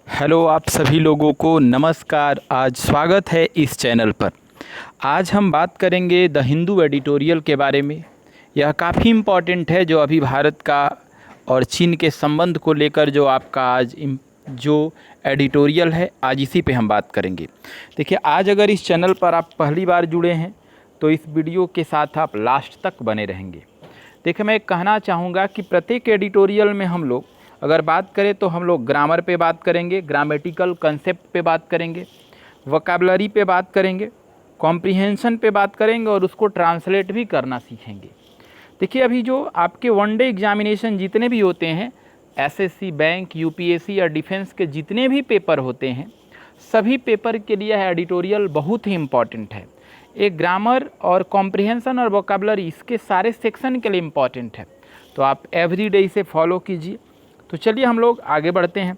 Hello आप सभी लोगों को नमस्कार। आज स्वागत है इस चैनल पर। आज हम बात करेंगे द हिंदू एडिटोरियल के बारे में। यह काफ़ी इम्पॉर्टेंट है जो अभी भारत का और चीन के संबंध को लेकर जो आपका आज जो एडिटोरियल है, आज इसी पे हम बात करेंगे। देखिए, आज अगर इस चैनल पर आप पहली बार जुड़े हैं तो इस वीडियो के साथ आप लास्ट तक बने रहेंगे। देखिए, मैं कहना चाहूँगा कि प्रत्येक एडिटोरियल में हम लोग अगर बात करें तो हम लोग ग्रामर पे बात करेंगे, ग्रामेटिकल कंसेप्ट पे बात करेंगे, वोकैबुलरी पे बात करेंगे, कॉम्प्रिहेंशन पे बात करेंगे और उसको ट्रांसलेट भी करना सीखेंगे। देखिए, अभी जो आपके वनडे एग्जामिनेशन जितने भी होते हैं, एसएससी, बैंक, यूपीएससी या डिफेंस के जितने भी पेपर होते हैं, सभी पेपर के लिए एडिटोरियल बहुत ही इम्पॉर्टेंट है। एक ग्रामर और कॉम्प्रिहेंशन और वोकैबुलरी, इसके सारे सेक्शन के लिए इम्पॉर्टेंट है, तो आप एवरीडे इसे फॉलो कीजिए। तो चलिए हम लोग आगे बढ़ते हैं।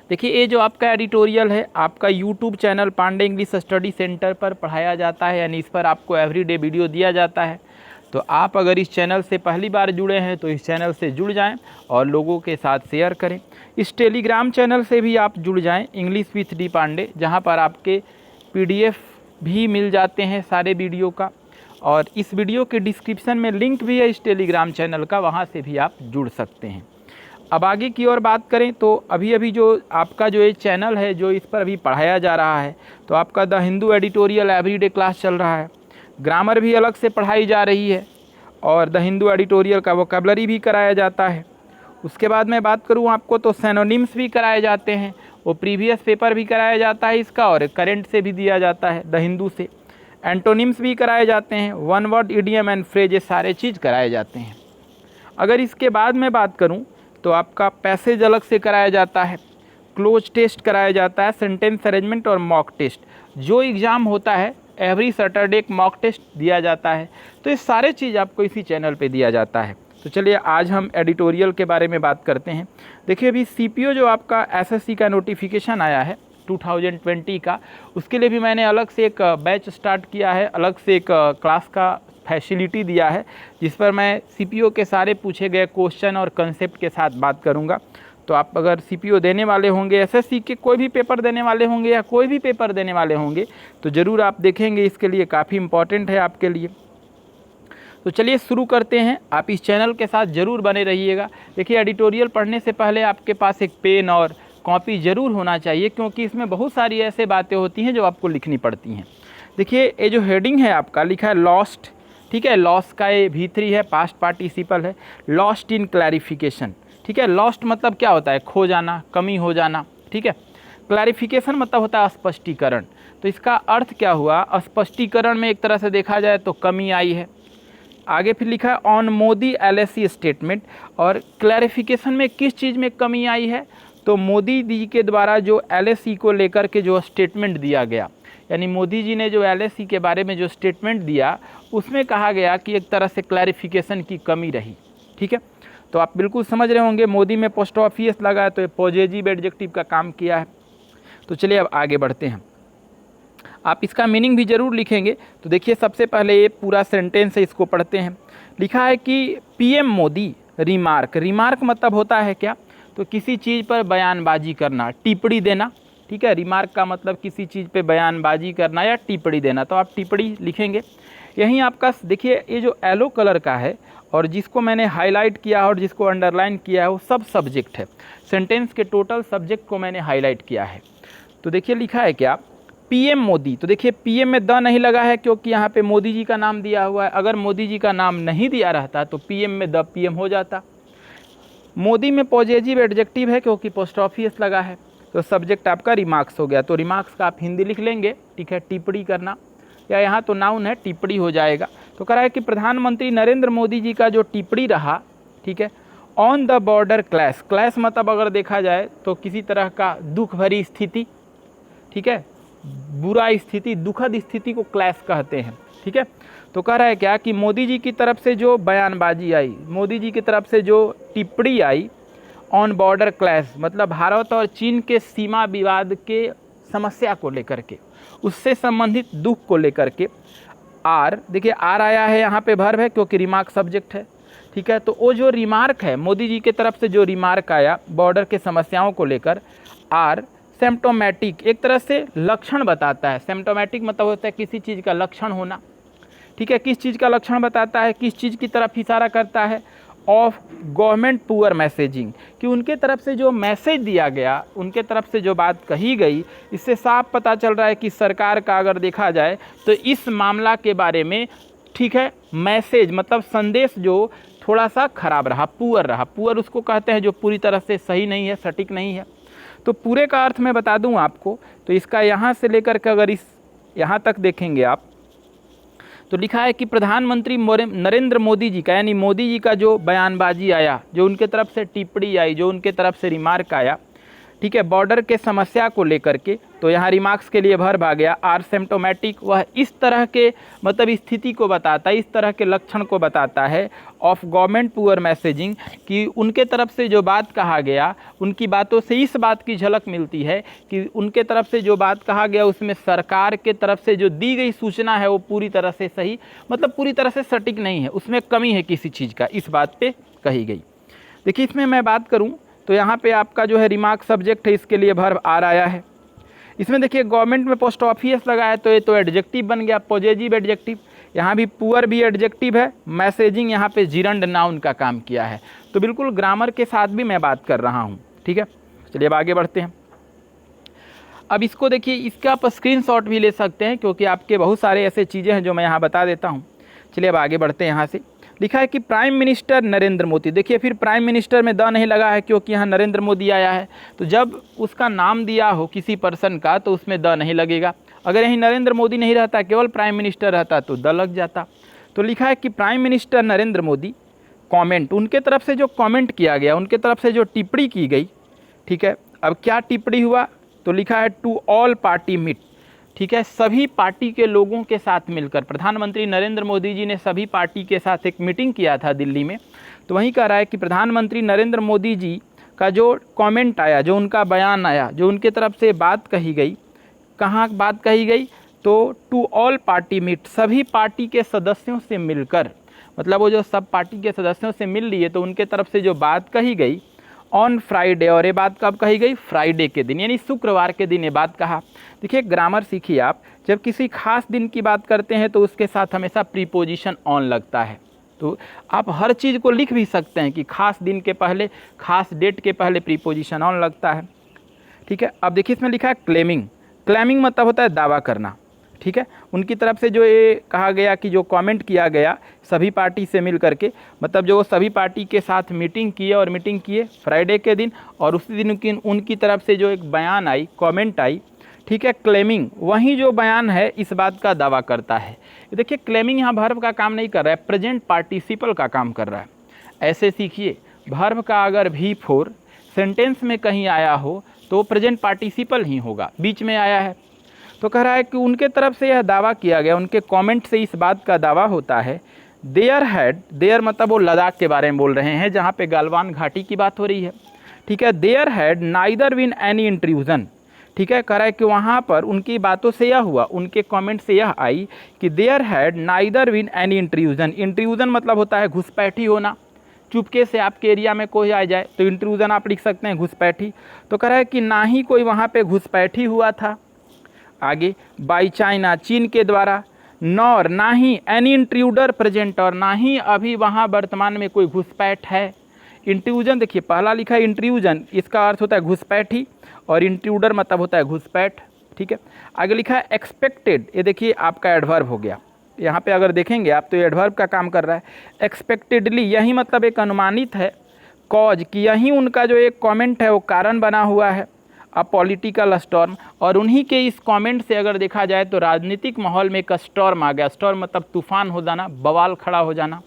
देखिए, ये जो आपका एडिटोरियल है, आपका YouTube channel Pandey English study centre पर पढ़ाया जाता है, यानी इस पर आपको एवरीडे वीडियो दिया जाता है। तो आप अगर इस चैनल से पहली बार जुड़े हैं तो इस चैनल से जुड़ जाएं और लोगों के साथ शेयर करें। इस टेलीग्राम चैनल से भी आप जुड़ जाएं, इंग्लिश विथ डी पांडे, जहाँ पर आपके PDF भी मिल जाते हैं सारे वीडियो का, और इस वीडियो के डिस्क्रिप्शन में लिंक भी है इस टेलीग्राम चैनल का, वहाँ से भी आप जुड़ सकते हैं। अब आगे की ओर बात करें तो अभी जो आपका जो ये चैनल है, जो इस पर अभी पढ़ाया जा रहा है, तो आपका the Hindu editorial everyday class चल रहा है। ग्रामर भी अलग से पढ़ाई जा रही है और द हिंदू एडिटोरियल का वोकैबुलरी भी कराया जाता है। उसके बाद मैं बात करूँ आपको तो सिनोनिम्स भी कराए जाते हैं, वो प्रीवियस पेपर भी कराया जाता है इसका, और करंट से भी दिया जाता है द हिंदू से। एंटोनिम्स भी कराए जाते हैं, one word idiom and phrase, ये सारे चीज़ कराए जाते हैं। अगर इसके बाद मैं बात करूँ तो आपका पैसेज अलग से कराया जाता है, क्लोज टेस्ट कराया जाता है, सेंटेंस अरेंजमेंट और मॉक टेस्ट। जो एग्ज़ाम होता है एवरी सैटरडे एक मॉक टेस्ट दिया जाता है। तो ये सारे चीज़ आपको इसी चैनल पे दिया जाता है। तो चलिए आज हम एडिटोरियल के बारे में बात करते हैं। देखिए, अभी CPO जो आपका SSC का नोटिफिकेशन आया है 2020 का, उसके लिए भी मैंने अलग से एक बैच स्टार्ट किया है, अलग से एक क्लास का फैसिलिटी दिया है, जिस पर मैं CPO के सारे पूछे गए क्वेश्चन और कंसेप्ट के साथ बात करूंगा। तो आप अगर CPO देने वाले होंगे, SSC के कोई भी पेपर देने वाले होंगे या कोई भी पेपर देने वाले होंगे, तो ज़रूर आप देखेंगे, इसके लिए काफ़ी इम्पॉर्टेंट है आपके लिए। तो चलिए शुरू करते हैं। आप इस चैनल के साथ ज़रूर बने रहिएगा। देखिए, एडिटोरियल पढ़ने से पहले आपके पास एक पेन और कॉपी ज़रूर होना चाहिए, क्योंकि इसमें बहुत सारी ऐसे बातें होती हैं जो आपको लिखनी पड़ती हैं। देखिए, ये जो हेडिंग है आपका लिखा है लॉस्ट, ठीक है। लॉस्ट का ये V3 है, पास्ट पार्टिसिपल है, लॉस्ट इन क्लैरिफिकेशन, ठीक है। लॉस्ट मतलब क्या होता है? खो जाना, कमी हो जाना, ठीक है। क्लैरिफिकेशन मतलब होता है स्पष्टीकरण। तो इसका अर्थ क्या हुआ? स्पष्टीकरण में एक तरह से देखा जाए तो कमी आई है। आगे फिर लिखा है ऑन मोदी LSE स्टेटमेंट, और क्लैरिफिकेशन में किस चीज़ में कमी आई है? तो मोदी जी के द्वारा जो LSE को लेकर के जो स्टेटमेंट दिया गया, यानी मोदी जी ने जो LSE के बारे में जो स्टेटमेंट दिया, उसमें कहा गया कि एक तरह से क्लैरिफिकेशन की कमी रही, ठीक है। तो आप बिल्कुल समझ रहे होंगे, मोदी में पोस्ट ऑफिस लगा है तो ये पॉजिटिव एडजेक्टिव का काम किया है। तो चलिए अब आगे बढ़ते हैं। आप इसका मीनिंग भी ज़रूर लिखेंगे। तो देखिए, सबसे पहले ये पूरा सेंटेंस है, इसको पढ़ते हैं। लिखा है कि PM मोदी रिमार्क। रिमार्क मतलब होता है क्या? तो किसी चीज़ पर बयानबाजी करना, टिप्पणी देना, ठीक है। रिमार्क का मतलब किसी चीज़ पे बयानबाजी करना या टिप्पणी देना, तो आप टिप्पणी लिखेंगे। यहीं आपका देखिए, ये जो येलो कलर का है और जिसको मैंने हाईलाइट किया और जिसको अंडरलाइन किया है, वो सब सब्जेक्ट है। सेंटेंस के टोटल सब्जेक्ट को मैंने हाईलाइट किया है। तो देखिए, लिखा है क्या? PM मोदी। तो देखिए, PM में द नहीं लगा है, क्योंकि यहाँ पे मोदी जी का नाम दिया हुआ है। अगर मोदी जी का नाम नहीं दिया रहता तो PM में द PM हो जाता। मोदी में पॉजिटिव एडजेक्टिव है क्योंकि पोस्ट ऑफिस लगा है, तो सब्जेक्ट आपका रिमार्क्स हो गया। तो रिमार्क्स का आप हिंदी लिख लेंगे, ठीक है, टिप्पणी करना, या यहाँ तो नाउन है, टिप्पणी हो जाएगा। तो कह रहा है कि प्रधानमंत्री नरेंद्र मोदी जी का जो टिप्पणी रहा, ठीक है, on the border clash. Clash मतलब अगर देखा जाए तो किसी तरह का दुख भरी स्थिति, ठीक है, बुरा स्थिति, दुखद स्थिति को क्लैश कहते हैं, ठीक है। तो कह रहा है क्या कि मोदी जी की तरफ से जो बयानबाजी आई, मोदी जी की तरफ से जो टिप्पणी आई ऑन बॉर्डर क्लैश, मतलब भारत और चीन के सीमा विवाद के समस्या को लेकर के, उससे संबंधित दुख को लेकर के। आर, देखिए आर आया है यहाँ पे वर्ब है, क्योंकि रिमार्क सब्जेक्ट है। ठीक है। तो वो जो रिमार्क है, मोदी जी की तरफ से जो रिमार्क आया बॉर्डर के समस्याओं को लेकर, आर सिम्प्टोमेटिक, एक तरह से लक्षण बताता है। सिम्प्टोमेटिक मतलब होता है किसी चीज़ का लक्षण होना, ठीक है। किस चीज़ का लक्षण बताता है, किस चीज़ की तरफ इशारा करता है, ऑफ गवर्नमेंट पुअर मैसेजिंग, कि उनके तरफ से जो मैसेज दिया गया, उनके तरफ से जो बात कही गई, इससे साफ पता चल रहा है कि सरकार का अगर देखा जाए तो इस मामला के बारे में, ठीक है, मैसेज मतलब संदेश जो थोड़ा सा खराब रहा, पुअर रहा। पुअर उसको कहते हैं जो पूरी तरह से सही नहीं है, सटीक नहीं है। तो पूरे का अर्थ मैं बता दूं आपको, तो इसका यहाँ से लेकर के अगर इस यहाँ तक देखेंगे आप, तो लिखा है कि प्रधानमंत्री नरेंद्र मोदी जी का, यानी मोदी जी का जो बयानबाजी आया, जो उनके तरफ से टिप्पणी आई, जो उनके तरफ से रिमार्क आया, ठीक है, बॉर्डर के समस्या को लेकर के, तो यहाँ रिमार्क्स के लिए भर भाग गया। आर सिम्प्टोमेटिक, वह इस तरह के मतलब स्थिति को बताता है, इस तरह के लक्षण को बताता है, ऑफ गवर्नमेंट पुअर मैसेजिंग, कि उनके तरफ से जो बात कहा गया, उनकी बातों से इस बात की झलक मिलती है कि उनके तरफ से जो बात कहा गया उसमें सरकार के तरफ से जो दी गई सूचना है वो पूरी तरह से सही, मतलब पूरी तरह से सटीक नहीं है, उसमें कमी है किसी चीज़ का, इस बात पे कही गई। देखिए इसमें मैं बात करूं तो यहाँ पे आपका जो है रिमार्क सब्जेक्ट है, इसके लिए वर्ब आर आया है। इसमें देखिए गवर्नमेंट में पोस्ट ऑफिस लगाया तो ये तो एडजेक्टिव बन गया, पॉजिटिव एडजेक्टिव। यहाँ भी पुअर भी एडजेक्टिव है, मैसेजिंग यहाँ पे जिरंड नाउन का काम किया है। तो बिल्कुल ग्रामर के साथ भी मैं बात कर रहा हूँ, ठीक है। चलिए अब आगे बढ़ते हैं। अब इसको देखिए, इसका आप स्क्रीनशॉट भी ले सकते हैं क्योंकि आपके बहुत सारे ऐसे चीज़ें हैं जो मैं यहाँ बता देता हूँ। चलिए अब आगे बढ़ते हैं। यहाँ से लिखा है कि प्राइम मिनिस्टर नरेंद्र मोदी, देखिए फिर प्राइम मिनिस्टर में द नहीं लगा है क्योंकि यहाँ नरेंद्र मोदी आया है, तो जब उसका नाम दिया हो किसी पर्सन का तो उसमें द नहीं लगेगा। अगर यहीं नरेंद्र मोदी नहीं रहता, केवल प्राइम मिनिस्टर रहता तो द लग जाता। तो लिखा है कि prime minister Narendra Modi comment, उनके तरफ से जो कमेंट किया गया, उनके तरफ से जो टिप्पणी की गई, ठीक है। अब क्या टिप्पणी हुआ, तो लिखा है टू ऑल पार्टी मीट, ठीक है, सभी पार्टी के लोगों के साथ मिलकर। प्रधानमंत्री नरेंद्र मोदी जी ने सभी पार्टी के साथ एक मीटिंग किया था दिल्ली में, तो वहीं कह रहा है कि प्रधानमंत्री नरेंद्र मोदी जी का जो कमेंट आया, जो उनका बयान आया, जो उनके तरफ से बात कही गई, कहाँ बात कही गई, तो टू ऑल पार्टी मीट, सभी पार्टी के सदस्यों से मिलकर, मतलब वो जो सब पार्टी के सदस्यों से मिल लिए तो उनके तरफ से जो बात कही गई ऑन फ्राइडे, और ये बात कब कही गई, फ्राइडे के दिन, यानी शुक्रवार के दिन ये बात कहा। देखिए ग्रामर सीखिए आप, जब किसी खास दिन की बात करते हैं तो उसके साथ हमेशा प्रीपोजिशन ऑन लगता है। तो आप हर चीज़ को लिख भी सकते हैं कि खास दिन के पहले, खास डेट के पहले प्रीपोजिशन ऑन लगता है, ठीक है। अब देखिए इसमें लिखा है क्लेमिंग, क्लेमिंग मतलब होता है दावा करना, ठीक है। उनकी तरफ से जो ये कहा गया कि जो कमेंट किया गया सभी पार्टी से मिल करके, मतलब जो सभी पार्टी के साथ मीटिंग किए, और मीटिंग किए फ्राइडे के दिन, और उसी दिन उनकी तरफ से जो एक बयान आई, कमेंट आई, ठीक है, क्लेमिंग, वही जो बयान है इस बात का दावा करता है। देखिए क्लेमिंग यहाँ वर्ब का काम नहीं कर रहा है, प्रेजेंट पार्टिसिपल का काम कर रहा है। ऐसे सीखिए, वर्ब का अगर V4 सेंटेंस में कहीं आया हो तो प्रेजेंट पार्टिसिपल ही होगा, बीच में आया है। तो कह रहा है कि उनके तरफ से यह दावा किया गया, उनके कमेंट से इस बात का दावा होता है, देयर हैड, देयर मतलब वो लद्दाख के बारे में बोल रहे हैं जहाँ पे गालवान घाटी की बात हो रही है, ठीक है। There had neither been any intrusion, ठीक है। कह रहा है कि वहाँ पर उनकी बातों से यह हुआ, उनके कमेंट से यह आई कि there had neither been any intrusion, intrusion मतलब होता है घुसपैठी होना, चुपके से आपके एरिया में कोई आ जाए तो इंट्रूजन आप लिख सकते हैं, घुसपैठी। तो कह रहा है कि ना ही कोई वहाँ पे घुसपैठी हुआ था, आगे बाई चाइना, चीन के द्वारा, नॉर ना ही एनी इंट्रूडर प्रेजेंट, और ना ही अभी वहाँ वर्तमान में कोई घुसपैठ है। इंट्रूजन देखिए पहला लिखा है इंट्रूजन, इसका अर्थ होता है घुसपैठी, और इंट्रूडर मतलब होता है घुसपैठ, ठीक है। आगे लिखा है एक्सपेक्टेड, ये देखिए आपका एडवर्ब हो गया, यहाँ पे अगर देखेंगे आप तो एडवर्ब का काम कर रहा है। एक्सपेक्टेडली यही मतलब एक अनुमानित है, कॉज कि यही उनका जो एक कमेंट है वो कारण बना हुआ है, अ पॉलिटिकल स्टॉर्म, और उन्हीं के इस कमेंट से अगर देखा जाए तो राजनीतिक माहौल में एक स्टॉर्म आ गया। स्टॉर्म मतलब तूफान हो जाना, बवाल खड़ा हो जाना।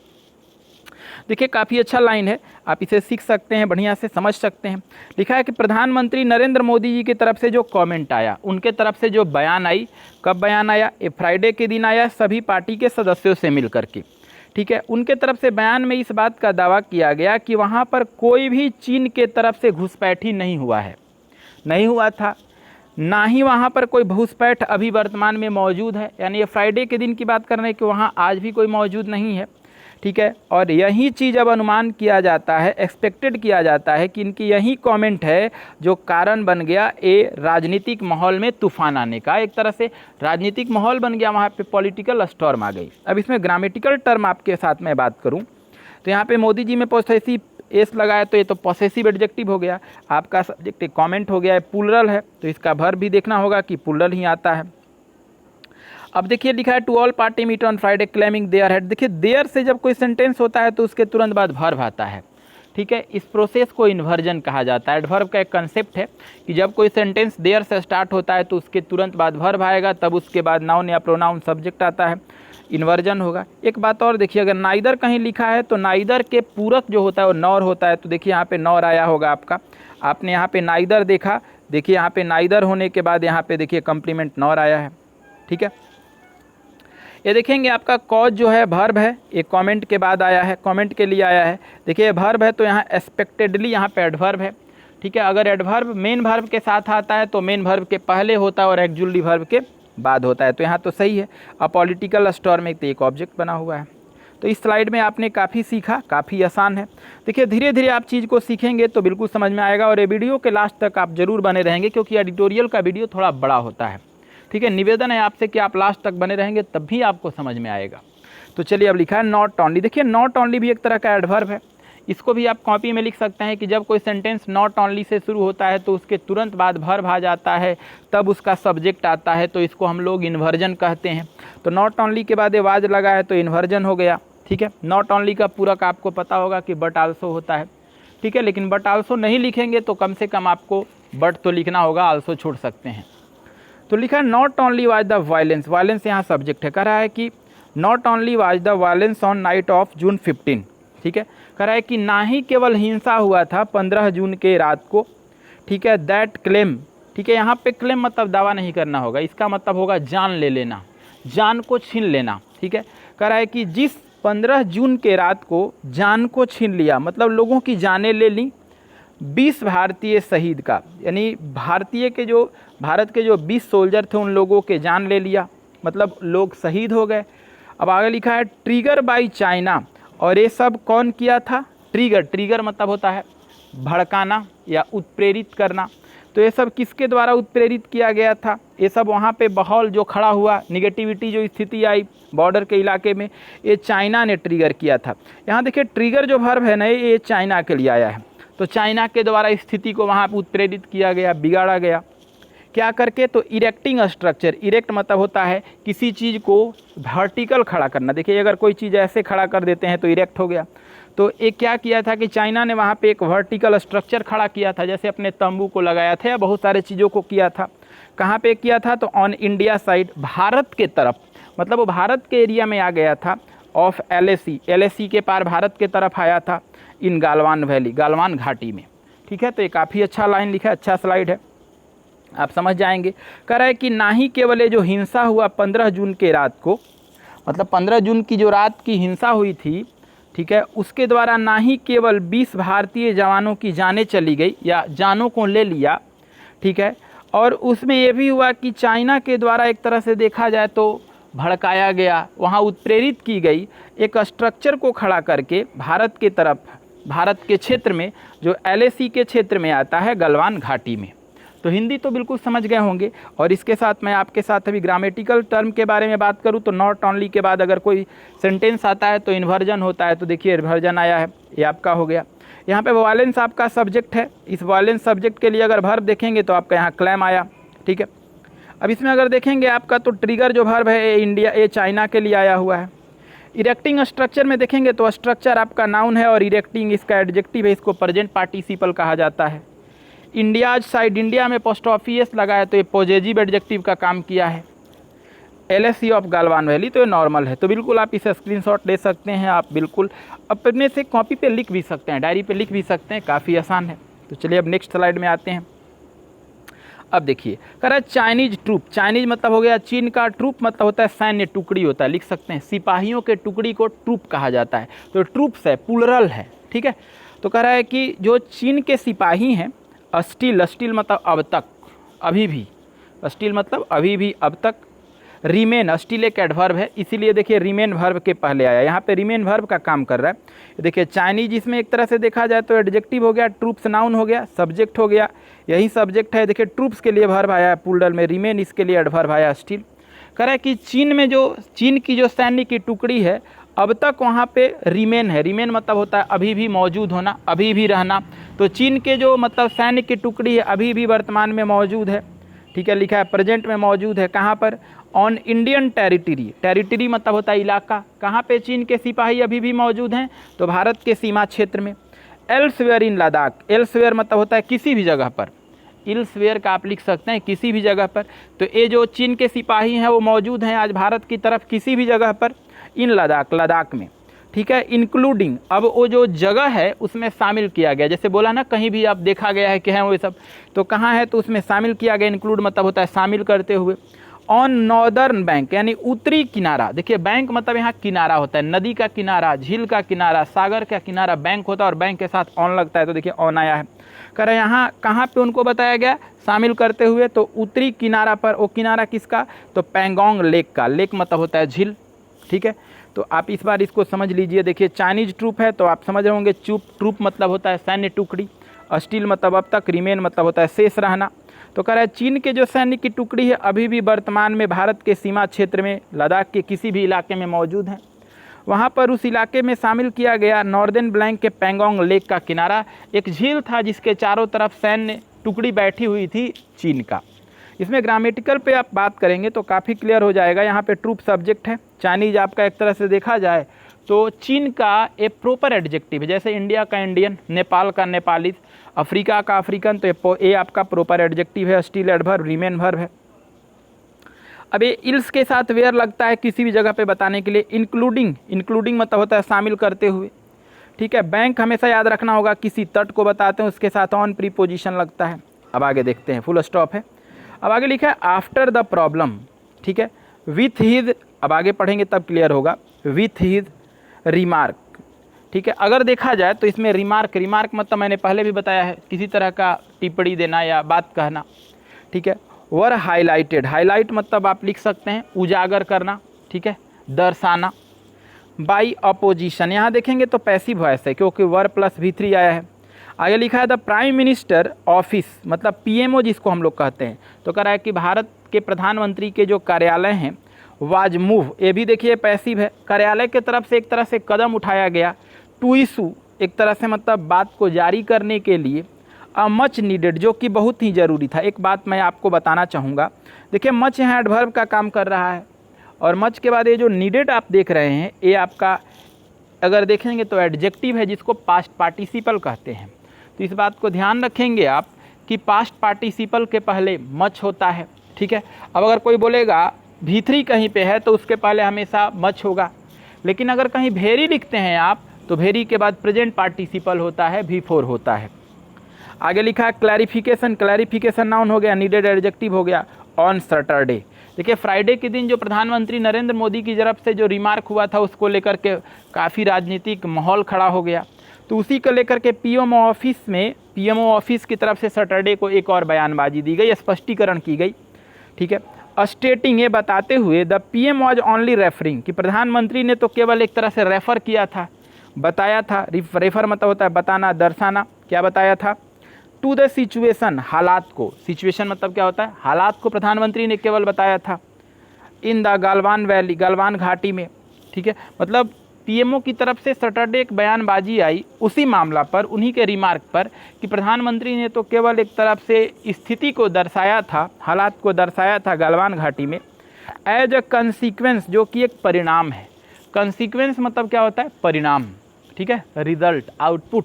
देखिए काफ़ी अच्छा लाइन है, आप इसे सीख सकते हैं, बढ़िया से समझ सकते हैं। लिखा है कि प्रधानमंत्री नरेंद्र मोदी जी की तरफ से जो कमेंट आया, उनके तरफ से जो बयान आई, कब बयान आया, ये फ्राइडे के दिन आया, सभी पार्टी के सदस्यों से मिल करके, ठीक है। उनके तरफ से बयान में इस बात का दावा किया गया कि वहाँ पर कोई भी चीन के तरफ से घुसपैठी नहीं हुआ है, नहीं हुआ था, ना ही वहाँ पर कोई घुसपैठ अभी वर्तमान में मौजूद है, यानी ये फ्राइडे के दिन की बात कर रहे हैं कि वहाँ आज भी कोई मौजूद नहीं है, ठीक है। और यही चीज़ अब अनुमान किया जाता है, एक्सपेक्टेड किया जाता है कि इनकी यही कमेंट है जो कारण बन गया ए राजनीतिक माहौल में तूफान आने का। एक तरह से राजनीतिक माहौल बन गया, वहाँ पे पॉलिटिकल स्टॉर्म आ गई। अब इसमें ग्रामेटिकल टर्म आपके साथ में बात करूँ तो यहाँ पे मोदी जी में पॉसेसिव एस लगाया तो ये तो पॉसेसिव एडजेक्टिव हो गया। आपका सब्जेक्ट कमेंट हो गया है, प्लूरल है तो इसका वर्ब भी देखना होगा कि प्लूरल ही आता है। अब देखिए लिखा है to all party meet on Friday claiming there had. देखिए देयर से जब कोई सेंटेंस होता है तो उसके तुरंत बाद वर्ब आता है, ठीक है। इस प्रोसेस को इन्वर्जन कहा जाता है। एडवर्ब का एक कंसेप्ट है कि जब कोई सेंटेंस देयर से स्टार्ट होता है तो उसके तुरंत बाद वर्ब आएगा, तब उसके बाद नाउन या प्रोनाउन सब्जेक्ट आता है, इन्वर्जन होगा। एक बात और देखिए, अगर नाइदर कहीं लिखा है तो नाइदर के पूरक जो होता है वो नॉर होता है। तो देखिए यहाँ पे नॉर आया होगा आपका, आपने यहाँ पे नाइदर देखा, देखिए यहाँ पे नाइदर होने के बाद यहाँ पे देखिए कम्प्लीमेंट नॉर आया है, ठीक है। ये देखेंगे आपका कॉज जो है वर्ब है, ये कमेंट के बाद आया है, कमेंट के लिए आया है। देखिए वर्ब है तो यहाँ एक्सपेक्टेडली यहाँ पे एडवर्ब है, ठीक है। अगर एडवर्ब मेन वर्ब के साथ आता है तो मेन वर्ब के पहले होता है और एक्चुअली वर्ब के बाद होता है, तो यहाँ तो सही है। अब पॉलिटिकल स्टॉर्म में तो एक ऑब्जेक्ट बना हुआ है। तो इस स्लाइड में आपने काफ़ी सीखा, काफ़ी आसान है। देखिए धीरे धीरे आप चीज़ को सीखेंगे तो बिल्कुल समझ में आएगा, और ये वीडियो के लास्ट तक आप जरूर बने रहेंगे क्योंकि एडिटोरियल का वीडियो थोड़ा बड़ा होता है, ठीक है। निवेदन है आपसे कि आप लास्ट तक बने रहेंगे तब भी आपको समझ में आएगा। तो चलिए अब लिखा है नॉट ओनली। देखिए नॉट ओनली भी एक तरह का एडवर्ब है, इसको भी आप कॉपी में लिख सकते हैं कि जब कोई सेंटेंस नॉट ओनली से शुरू होता है तो उसके तुरंत बाद वर्ब आ जाता है, तब उसका सब्जेक्ट आता है, तो इसको हम लोग इन्वर्जन कहते हैं। तो नॉट ओनली के बाद ये वाज लगा है तो इन्वर्जन हो गया, ठीक है। नॉट ओनली का पूरक आपको पता होगा कि बट आल्सो होता है, ठीक है। लेकिन बट आल्सो नहीं लिखेंगे तो कम से कम आपको बट तो लिखना होगा, आल्सो छोड़ सकते हैं। तो लिखा है not only was the violence, violence यहाँ सब्जेक्ट है। कह रहा है कि not only was the violence on night of June 15, ठीक है। कह रहा है कि ना ही केवल हिंसा हुआ था 15 जून के रात को, ठीक है। दैट क्लेम, ठीक है। यहाँ पे क्लेम मतलब दावा नहीं करना होगा, इसका मतलब होगा जान ले लेना, जान को छीन लेना, ठीक है। कह रहा है कि जिस 15 जून के रात को जान को छीन लिया, मतलब लोगों की जानें ले ली 20 भारतीय शहीद का, यानी भारत के जो 20 सोल्जर थे उन लोगों के जान ले लिया, मतलब लोग शहीद हो गए। अब आगे लिखा है ट्रिगर बाय चाइना, और ये सब कौन किया था? ट्रिगर, ट्रिगर मतलब होता है भड़काना या उत्प्रेरित करना। तो ये सब किसके द्वारा उत्प्रेरित किया गया था? ये सब वहाँ पे माहौल जो खड़ा हुआ, निगेटिविटी जो स्थिति आई बॉर्डर के इलाके में, ये चाइना ने ट्रिगर किया था। यहाँ देखिए ट्रिगर जो वर्ब है ना, ये चाइना के लिए आया है। तो चाइना के द्वारा स्थिति को वहाँ पर उत्प्रेरित किया गया, बिगाड़ा गया। क्या करके? तो इरेक्टिंग स्ट्रक्चर, इरेक्ट मतलब होता है किसी चीज़ को वर्टिकल खड़ा करना। देखिए अगर कोई चीज़ ऐसे खड़ा कर देते हैं तो इरेक्ट हो गया। तो ये क्या किया था कि चाइना ने वहाँ पे एक वर्टिकल स्ट्रक्चर खड़ा किया था, जैसे अपने तंबू को लगाया था या बहुत सारे चीज़ों को किया था। कहाँ पे किया था? तो ऑन इंडिया साइड, भारत के तरफ, मतलब वो भारत के एरिया में आ गया था। ऑफ LAC, LAC के पार भारत के तरफ आया था, इन गालवान वैली, गालवान घाटी में, ठीक है। तो ये काफ़ी अच्छा लाइन लिखा है, अच्छा स्लाइड है, आप समझ जाएंगे। कह रहा है कि ना ही केवल ये जो हिंसा हुआ 15 जून के रात को, मतलब 15 जून की जो रात की हिंसा हुई थी, ठीक है, उसके द्वारा ना ही केवल 20 भारतीय जवानों की जानें चली गई या जानों को ले लिया, ठीक है, और उसमें ये भी हुआ कि चाइना के द्वारा एक तरह से देखा जाए तो भड़काया गया, वहाँ उत्प्रेरित की गई एक स्ट्रक्चर को खड़ा करके भारत के तरफ, भारत के क्षेत्र में जो LAC के क्षेत्र में आता है, गलवान घाटी में। तो हिंदी तो बिल्कुल समझ गए होंगे। और इसके साथ मैं आपके साथ अभी ग्रामेटिकल टर्म के बारे में बात करूं तो नॉट ओनली के बाद अगर कोई सेंटेंस आता है तो इन्वर्जन होता है। तो देखिए इन्वर्जन आया है, ये आपका हो गया। यहाँ पे वायलेंस आपका सब्जेक्ट है, इस वायलेंस सब्जेक्ट के लिए अगर वर्ब देखेंगे तो आपका यहाँ क्लेम आया, ठीक है। अब इसमें अगर देखेंगे आपका तो ट्रिगर जो वर्ब है ये इंडिया, ये चाइना के लिए आया हुआ है। इरेक्टिंग स्ट्रक्चर में देखेंगे तो स्ट्रक्चर आपका नाउन है और इरेक्टिंग इसका एडजेक्टिव है, इसको प्रेजेंट पार्टिसिपल कहा जाता है। इंडियाज साइड, इंडिया में पोस्टऑफिस लगा है तो ये पॉजिटिव एडजेक्टिव का काम किया है। LAC ऑफ गालवान वैली, तो ये नॉर्मल है। तो बिल्कुल आप इसे स्क्रीनशॉट ले सकते हैं, आप बिल्कुल अपने से कॉपी पे लिख भी सकते हैं, डायरी पे लिख भी सकते हैं, काफ़ी आसान है। तो चलिए अब नेक्स्ट स्लाइड में आते हैं। अब देखिए कह रहा है चाइनीज ट्रूप, चाइनीज मतलब हो गया चीन का, ट्रूप मतलब होता है सैन्य टुकड़ी होता है, लिख सकते हैं सिपाहियों के टुकड़ी को ट्रूप कहा जाता है। तो ट्रूप्स है, प्लूरल है, ठीक है। तो कह रहा है कि जो चीन के सिपाही हैं, स्टिल, स्टिल मतलब अब तक, अभी भी, स्टिल मतलब अभी भी, अब तक, रिमेन, स्टिल एक एडवर्ब है, इसीलिए देखिए रिमेन वर्ब के पहले आया, यहाँ पे रिमेन वर्ब का काम कर रहा है। देखिए चाइनीज इसमें एक तरह से देखा जाए तो एडजेक्टिव हो गया, ट्रूप्स नाउन हो गया, सब्जेक्ट हो गया, यही सब्जेक्ट है। देखिए ट्रूप्स के लिए वर्ब आया प्लूरल में, रिमेन इसके लिए एडवर्ब आया स्टिल। कह रहा है कि चीन की जो सैन्य की टुकड़ी है अब तक वहाँ पे रिमेन है। रिमेन मतलब होता है अभी भी मौजूद होना, अभी भी रहना। तो चीन के जो मतलब सैन्य की टुकड़ी है अभी भी वर्तमान में मौजूद है, ठीक है, लिखा है प्रेजेंट में मौजूद है। कहाँ पर? On Indian territory. टेरिटरी मतलब होता है इलाका। कहाँ पे चीन के सिपाही अभी भी मौजूद हैं? तो भारत के सीमा क्षेत्र में। एल्सवेयर इन लद्दाख, एल्सवेयर मतलब होता है किसी भी जगह पर, एल्सवेयर का आप लिख सकते हैं किसी भी जगह पर। तो ये जो चीन के सिपाही हैं वो मौजूद हैं आज भारत की तरफ किसी भी जगह पर, इन लद्दाख, लद्दाख में, ठीक है। इंक्लूडिंग, अब वो जो जगह है उसमें शामिल किया गया, जैसे बोला ना कहीं भी आप देखा गया है कि हैं वो सब, तो कहाँ है तो उसमें शामिल किया गया। इंक्लूड मतलब होता है शामिल करते हुए। ऑन नॉर्दर्न बैंक यानी उत्तरी किनारा, देखिए बैंक मतलब यहाँ किनारा होता है, नदी का किनारा, झील का किनारा, सागर का किनारा बैंक होता है, और बैंक के साथ ऑन लगता है, तो देखिए ऑन आया है। कह रहे यहाँ कहाँ पे उनको बताया गया शामिल करते हुए, तो उत्तरी किनारा पर। वो किनारा किसका? तो पैंगोंग लेक का। लेक मतलब होता है झील, ठीक है। तो आप इस बार इसको समझ लीजिए। देखिए चाइनीज ट्रूप है तो आप समझ रहे होंगे, ट्रूप मतलब होता है सैन्य टुकड़ी, स्टिल मतलब अब तक, रिमेन मतलब होता है शेष रहना। तो कह रहा है चीन के जो सैन्य की टुकड़ी है अभी भी वर्तमान में भारत के सीमा क्षेत्र में, लद्दाख के किसी भी इलाके में मौजूद हैं। वहाँ पर उस इलाके में शामिल किया गया नॉर्दर्न ब्लैंक के पैंगोंग लेक का किनारा, एक झील था जिसके चारों तरफ सैन्य टुकड़ी बैठी हुई थी चीन का। इसमें ग्रामेटिकल पे आप बात करेंगे तो काफ़ी क्लियर हो जाएगा। यहाँ पे ट्रूप सब्जेक्ट है, चाइनीज आपका एक तरह से देखा जाए तो चीन का एक प्रॉपर एडजेक्टिव है, जैसे इंडिया का इंडियन, नेपाल का नेपालीज, अफ्रीका का अफ्रीकन, तो ये आपका प्रॉपर एडजेक्टिव है, स्टिल एडवर्ब, रिमेन वर्ब है। अब ये इल्स के साथ वेयर लगता है किसी भी जगह पे बताने के लिए। इंक्लूडिंग, इंक्लूडिंग मतलब होता है शामिल करते हुए, ठीक है। बैंक हमेशा याद रखना होगा, किसी तट को बताते हैं उसके साथ ऑन प्रीपोजिशन लगता है। अब आगे देखते हैं, फुल स्टॉप है। अब आगे लिखा है आफ्टर द प्रॉब्लम, ठीक है, विथ हिज, अब आगे पढ़ेंगे तब क्लियर होगा, विथ हिज रिमार्क, ठीक है। अगर देखा जाए तो इसमें रिमार्क, रिमार्क मतलब मैंने पहले भी बताया है किसी तरह का टिप्पणी देना या बात कहना, ठीक है। वर हाईलाइटेड, हाईलाइट मतलब आप लिख सकते हैं उजागर करना, ठीक है, दर्शाना। बाई अपोजिशन, यहाँ देखेंगे तो पैसिव वॉइस है क्योंकि वर प्लस V3 आया है। आगे लिखा है द प्राइम मिनिस्टर ऑफिस, मतलब PMO जिसको हम लोग कहते हैं। तो कह रहा है कि भारत के प्रधानमंत्री के जो कार्यालय हैं वाज मूव, ये भी देखिए पैसिव है, कार्यालय के तरफ से एक तरह से कदम उठाया गया। टू इशू, एक तरह से मतलब बात को जारी करने के लिए। अ मच नीडेड, जो कि बहुत ही ज़रूरी था। एक बात मैं आपको बताना चाहूँगा, देखिए मच यहाँ एडवर्ब का काम कर रहा है, और मच के बाद ये जो नीडेड आप देख रहे हैं ये आपका अगर देखेंगे तो एडजेक्टिव है जिसको पास्ट पार्टिसिपल कहते हैं। तो इस बात को ध्यान रखेंगे आप कि पास्ट पार्टिसिपल के पहले मच होता है, ठीक है। अब अगर कोई बोलेगा V3 कहीं पे है तो उसके पहले हमेशा मच होगा, लेकिन अगर कहीं भेरी लिखते हैं आप तो भेरी के बाद प्रेजेंट पार्टिसिपल होता है, V4 होता है। आगे लिखा है क्लैरिफिकेशन, क्लैरिफिकेशन नाउन हो गया, नीडेड एडजेक्टिव हो गया। ऑन सैटरडे, देखिए फ्राइडे के दिन जो प्रधानमंत्री नरेंद्र मोदी की तरफ से जो रिमार्क हुआ था उसको लेकर के काफ़ी राजनीतिक माहौल खड़ा हो गया, तो उसी को लेकर के PMO ऑफिस में, PMO ऑफिस की तरफ से सैटरडे को एक और बयानबाजी दी गई, स्पष्टीकरण की गई, ठीक है। स्टेटिंग, ये बताते हुए the PM was only referring, कि प्रधानमंत्री ने तो केवल एक तरह से रेफ़र किया था, बताया था। रेफर मतलब होता है बताना, दर्शाना। क्या बताया था? टू द सिचुएशन, हालात को। सिचुएशन मतलब क्या होता है? हालात को प्रधानमंत्री ने केवल बताया था। In the Galwan valley, Galwan घाटी में, ठीक है। मतलब PMO की तरफ से सैटरडे एक बयानबाजी आई उसी मामला पर, उन्हीं के रिमार्क पर, कि प्रधानमंत्री ने तो केवल एक तरफ से स्थिति को दर्शाया था, हालात को दर्शाया था गालवान घाटी में। एज अ कंसिक्वेंस, जो कि एक परिणाम है। कंसिक्वेंस मतलब क्या होता है? परिणाम, ठीक है, रिजल्ट, आउटपुट,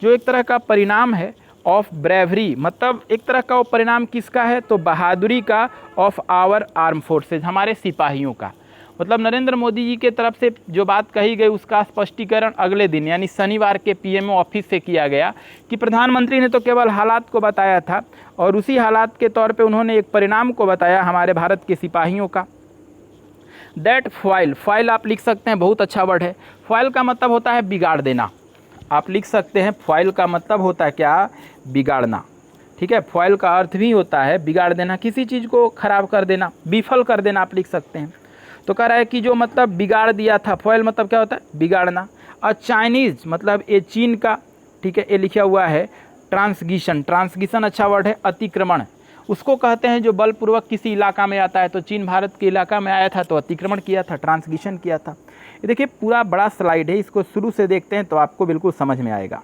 जो एक तरह का परिणाम है। ऑफ ब्रेवरी, मतलब एक तरह का वो परिणाम किसका है? तो बहादुरी का। ऑफ आवर आर्म फोर्सेज, हमारे सिपाहियों का। मतलब नरेंद्र मोदी जी के तरफ से जो बात कही गई उसका स्पष्टीकरण अगले दिन यानी शनिवार के PMO ऑफिस से किया गया, कि प्रधानमंत्री ने तो केवल हालात को बताया था और उसी हालात के तौर पे उन्होंने एक परिणाम को बताया हमारे भारत के सिपाहियों का। दैट फॉइल, फॉइल आप लिख सकते हैं, बहुत अच्छा वर्ड है। फॉइल का मतलब होता है बिगाड़ देना, आप लिख सकते हैं। फॉइल का मतलब होता है क्या? बिगाड़ना, ठीक है। फॉयल का अर्थ भी होता है बिगाड़ देना, किसी चीज़ को खराब कर देना, विफल कर देना आप लिख सकते हैं। तो कह रहा है कि जो मतलब बिगाड़ दिया था, फॉयल मतलब क्या होता है बिगाड़ना। और चाइनीज़ मतलब ये चीन का, ठीक है, ये लिखा हुआ है ट्रांसगिशन। ट्रांसगिशन अच्छा वर्ड है, अतिक्रमण उसको कहते हैं जो बलपूर्वक किसी इलाका में आता है। तो चीन भारत के इलाका में आया था तो अतिक्रमण किया था, ट्रांसगिशन किया था। ये देखिए पूरा बड़ा स्लाइड है, इसको शुरू से देखते हैं तो आपको बिल्कुल समझ में आएगा।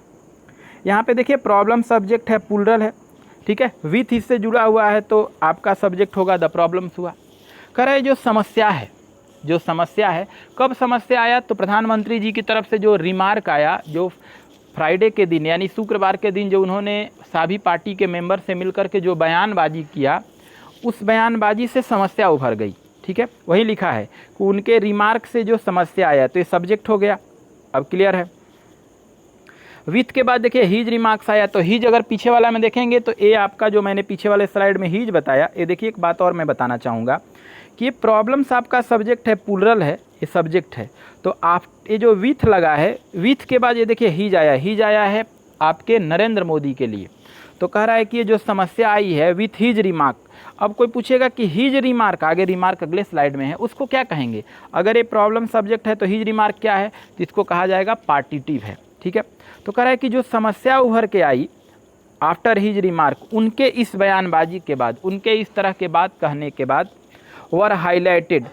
यहाँ पे देखिए प्रॉब्लम सब्जेक्ट है, प्लूरल है, ठीक है, विथ इससे जुड़ा हुआ है तो आपका सब्जेक्ट होगा द प्रॉब्लम्स हुआ। कह रहे जो समस्या है, जो समस्या है, कब समस्या आया तो प्रधानमंत्री जी की तरफ से जो रिमार्क आया, जो फ्राइडे के दिन यानी शुक्रवार के दिन जो उन्होंने सभी पार्टी के मेंबर से मिलकर के जो बयानबाजी किया, उस बयानबाजी से समस्या उभर गई, ठीक है। वही लिखा है कि उनके रिमार्क से जो समस्या आया, तो ये सब्जेक्ट हो गया, अब क्लियर है। विथ के बाद देखिए हीज रिमार्क्स आया, तो हीज अगर पीछे वाला में देखेंगे तो ये आपका जो मैंने पीछे वाले स्लाइड में हीज बताया, ये देखिए एक बात और मैं बताना चाहूँगा कि ये प्रॉब्लम्स आपका सब्जेक्ट है, प्लूरल है, ये सब्जेक्ट है। तो आप ये जो विथ लगा है, विथ के बाद ये देखिए हीज आया, हीज आया है आपके नरेंद्र मोदी के लिए। तो कह रहा है कि ये जो समस्या आई है विथ हीज रिमार्क। अब कोई पूछेगा कि हीज रिमार्क, आगे रिमार्क अगले स्लाइड में है, उसको क्या कहेंगे। अगर ये प्रॉब्लम सब्जेक्ट है तो हीज रिमार्क क्या है, तो इसको कहा जाएगा पार्टिटिव है, ठीक है। तो कह रहा है कि जो समस्या उभर के आई आफ्टर हीज रिमार्क, उनके इस बयानबाजी के बाद, उनके इस तरह के बात कहने के बाद, वर हाईलाइटेड,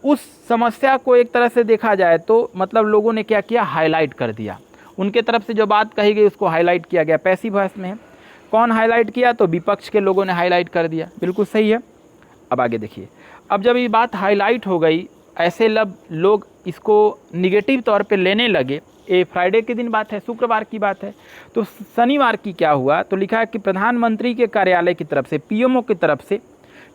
उस समस्या को एक तरह से देखा जाए तो मतलब लोगों ने क्या किया, हाईलाइट कर दिया। उनके तरफ से जो बात कही गई उसको हाईलाइट किया गया, पैसिव वॉइस में है। कौन हाईलाइट किया, तो विपक्ष के लोगों ने हाईलाइट कर दिया, बिल्कुल सही है। अब आगे देखिए, अब जब ये बात हाईलाइट हो गई, ऐसे लोग इसको निगेटिव तौर पे लेने लगे। ये फ्राइडे के दिन बात है, शुक्रवार की बात है। तो शनिवार की क्या हुआ, तो लिखा है कि प्रधानमंत्री के कार्यालय की तरफ से, पीएमओ की तरफ से,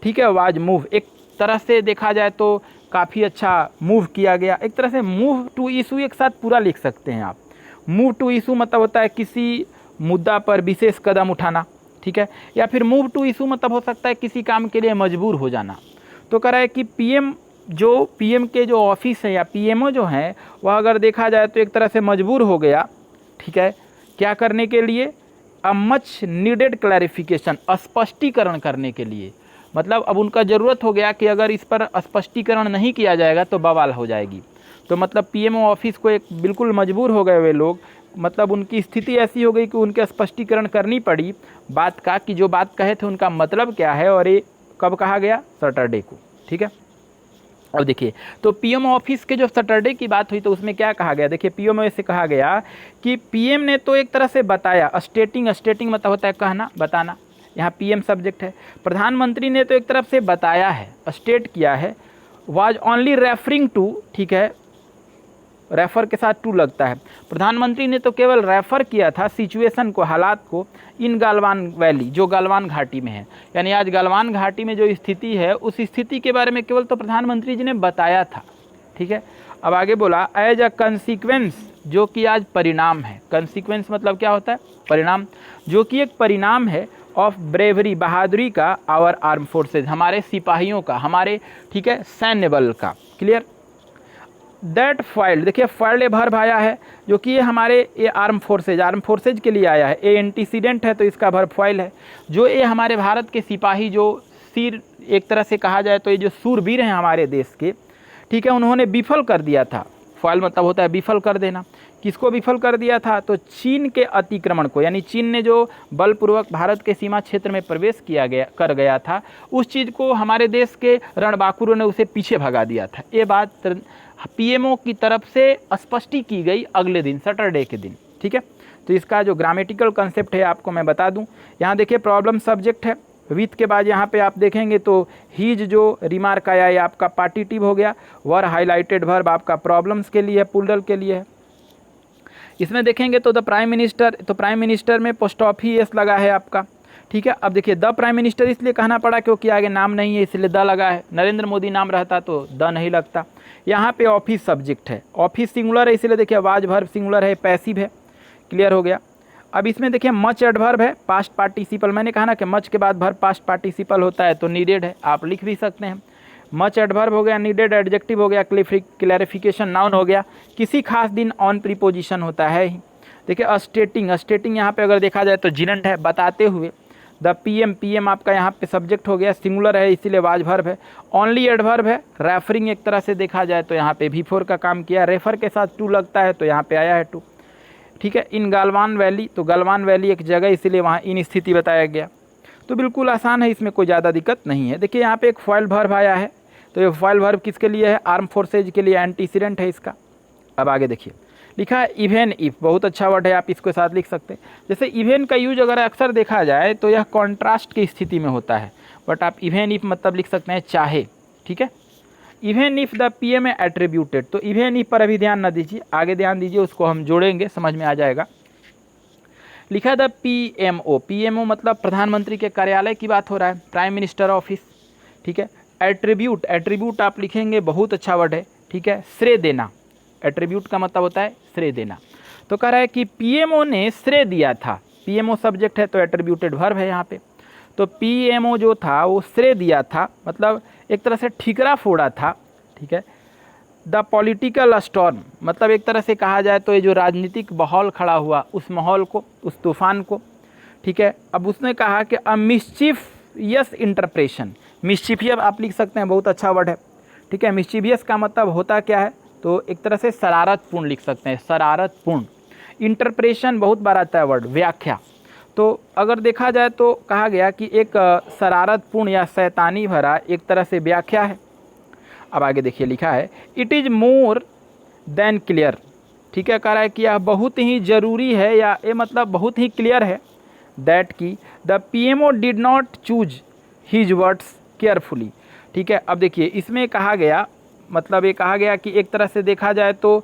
ठीक है, वाज मूव, एक तरह से देखा जाए तो काफ़ी अच्छा मूव किया गया। एक तरह से मूव टू इशू एक साथ पूरा लिख सकते हैं आप। मूव टू इशू मतलब होता है किसी मुद्दा पर विशेष कदम उठाना, ठीक है, या फिर मूव टू इशू मतलब हो सकता है किसी काम के लिए मजबूर हो जाना। तो कह रहा है कि पीएम के जो ऑफिस है या पीएमओ जो है वह अगर देखा जाए तो एक तरह से मजबूर हो गया, ठीक है, क्या करने के लिए, अ मच नीडेड क्लैरिफिकेशन, स्पष्टीकरण करने के लिए। मतलब अब उनका ज़रूरत हो गया कि अगर इस पर स्पष्टीकरण नहीं किया जाएगा तो बवाल हो जाएगी। तो मतलब पीएमओ ऑफिस को एक बिल्कुल मजबूर हो गए वे लोग, मतलब उनकी स्थिति ऐसी हो गई कि उनके स्पष्टीकरण करनी पड़ी बात का, कि जो बात कहे थे उनका मतलब क्या है, और ये कब कहा गया, सैटरडे को, ठीक है। अब देखिए, तो पीएमओ ऑफिस के जो सैटरडे की बात हुई तो उसमें क्या कहा गया, देखिए पीएमओ से कहा गया कि पीएम ने तो एक तरह से बताया, स्टेटिंग मतलब होता है कहना, बताना, यहाँ पीएम सब्जेक्ट है। प्रधानमंत्री ने तो एक तरफ से बताया है, स्टेट किया है, वाज ओनली रेफरिंग टू, ठीक है, रेफर के साथ टू लगता है। प्रधानमंत्री ने तो केवल रेफर किया था सिचुएशन को, हालात को, इन गलवान वैली, जो गलवान घाटी में है, यानी आज गलवान घाटी में जो स्थिति है उस स्थिति के बारे में केवल तो प्रधानमंत्री जी ने बताया था, ठीक है। अब आगे बोला एज अ कंसिक्वेंस, जो कि आज परिणाम है। कंसिक्वेंस मतलब क्या होता है, परिणाम, जो कि एक परिणाम है ऑफ ब्रेवरी, बहादुरी का, आवर आर्म फोर्सेज, हमारे सिपाहियों का, हमारे, ठीक है, सैन्य बल का, क्लियर। दैट फाइल्ड, देखिए फाइल्ड ए भर्ब आया है जो कि ये हमारे ये आर्म फोर्सेज के लिए आया है। ये एंटीसीडेंट है तो इसका भर्ब फाइल है। जो ये हमारे भारत के सिपाही, जो सिर एक तरह से कहा जाए तो ये जो सूरवीर हैं हमारे देश के, ठीक है, उन्होंने विफल कर दिया था। फाइल मतलब होता है विफल कर देना। किसको विफल कर दिया था, तो चीन के अतिक्रमण को, यानी चीन ने जो बलपूर्वक भारत के सीमा क्षेत्र में प्रवेश कर गया था, उस चीज़ को हमारे देश के रणबांकुरों ने उसे पीछे भगा दिया था। ये बात पीएमओ की तरफ से स्पष्टी की गई अगले दिन, सैटरडे के दिन, ठीक है। तो इसका जो ग्रामेटिकल कंसेप्ट है आपको मैं बता दूं, यहाँ देखिए प्रॉब्लम सब्जेक्ट है, विथ के बाद यहाँ पे आप देखेंगे तो हीज जो रिमार्क आया है आपका पार्टिटिव हो गया, वर हाईलाइटेड वर्ब आपका प्रॉब्लम्स के लिए है, प्लूरल के लिए है। इसमें देखेंगे तो द प्राइम मिनिस्टर, तो प्राइम मिनिस्टर में पोस्टॉफी एस लगा है आपका, ठीक है। अब देखिए द प्राइम मिनिस्टर इसलिए कहना पड़ा क्योंकि आगे नाम नहीं है इसलिए द लगा है। नरेंद्र मोदी नाम रहता तो द नहीं लगता। यहाँ पे ऑफिस सब्जेक्ट है, ऑफिस सिंगुलर है इसलिए देखिए वाज वर्ब सिंगुलर है, पैसिव है, क्लियर हो गया। अब इसमें देखिए मच एडवर्ब है, पास्ट पार्टिसिपल, मैंने कहा ना कि मच के बाद वर्ब पास्ट पार्टिसिपल होता है तो नीडेड है, आप लिख भी सकते हैं। मच एडवर्ब हो गया, नीडेड एडजेक्टिव हो गया, क्लैरिफिकेशन नाउन हो गया, किसी खास दिन ऑन प्रीपोजिशन होता है ही। देखिए स्टेटिंग यहाँ पे अगर देखा जाए तो जिरंट है, बताते हुए, द पीएम, पीएम आपका यहाँ पे सब्जेक्ट हो गया, सिंगुलर है इसीलिए वाज वर्ब है। ओनली एडवर्ब है। रेफरिंग एक तरह से देखा जाए तो यहाँ पे V4 का काम किया, रेफर के साथ टू लगता है तो यहाँ पे आया है टू, ठीक है। इन गालवान वैली, तो गालवान वैली एक जगह इसीलिए वहाँ इन स्थिति बताया गया। तो बिल्कुल आसान है, इसमें कोई ज़्यादा दिक्कत नहीं है। देखिए यहाँ पे एक फॉइल वर्ब आया है, तो ये फॉइल वर्ब किसके लिए है, आर्म फोर्सेज के लिए एंटीसीडेंट है इसका। अब आगे देखिए लिखा है इवेन इफ, बहुत अच्छा वर्ड है, आप इसके साथ लिख सकते हैं। जैसे इवेन का यूज अगर अक्सर देखा जाए तो यह कॉन्ट्रास्ट की स्थिति में होता है, बट आप इवेन इफ मतलब लिख सकते हैं चाहे, ठीक है। Even if the PM attributed, तो इवेन इफ पर अभी ध्यान न दीजिए, आगे ध्यान दीजिए, उसको हम जोड़ेंगे समझ में आ जाएगा। लिखा द पीएमओ, पीएमओ मतलब प्रधानमंत्री के कार्यालय की बात हो रहा है, प्राइम मिनिस्टर ऑफिस, ठीक है। एट्रीब्यूट, एट्रीब्यूट आप लिखेंगे, बहुत अच्छा वर्ड है, ठीक है, श्रेय देना। एट्रीब्यूट का मतलब होता है श्रेय देना। तो कह रहा है कि पीएमओ ने श्रेय दिया था, पीएमओ सब्जेक्ट है तो एट्रीब्यूटेड वर्ब है यहाँ पे। तो पीएमओ जो था वो श्रेय दिया था, मतलब एक तरह से ठीकरा फोड़ा था, ठीक है। द पॉलिटिकल स्टॉर्म, मतलब एक तरह से कहा जाए तो ये जो राजनीतिक माहौल खड़ा हुआ, उस माहौल को, उस तूफान को, ठीक है। अब उसने कहा कि अ मिस्चीफियस इंटरप्रेशन, मिस्चीफियस आप लिख सकते हैं, बहुत अच्छा वर्ड है, ठीक है। मिस्चीफियस का मतलब होता क्या है, तो एक तरह से शरारतपूर्ण लिख सकते हैं, शरारतपूर्ण। इंटरप्रेशन बहुत बार आता है वर्ड, व्याख्या। तो अगर देखा जाए तो कहा गया कि एक शरारतपूर्ण या शैतानी भरा एक तरह से व्याख्या है। अब आगे देखिए लिखा है it is more than clear, ठीक है। कह रहा है कि यह बहुत ही ज़रूरी है, या ये मतलब बहुत ही क्लियर है, दैट की the PMO did not choose his words carefully, ठीक है। अब देखिए इसमें कहा गया, मतलब ये कहा गया कि एक तरह से देखा जाए तो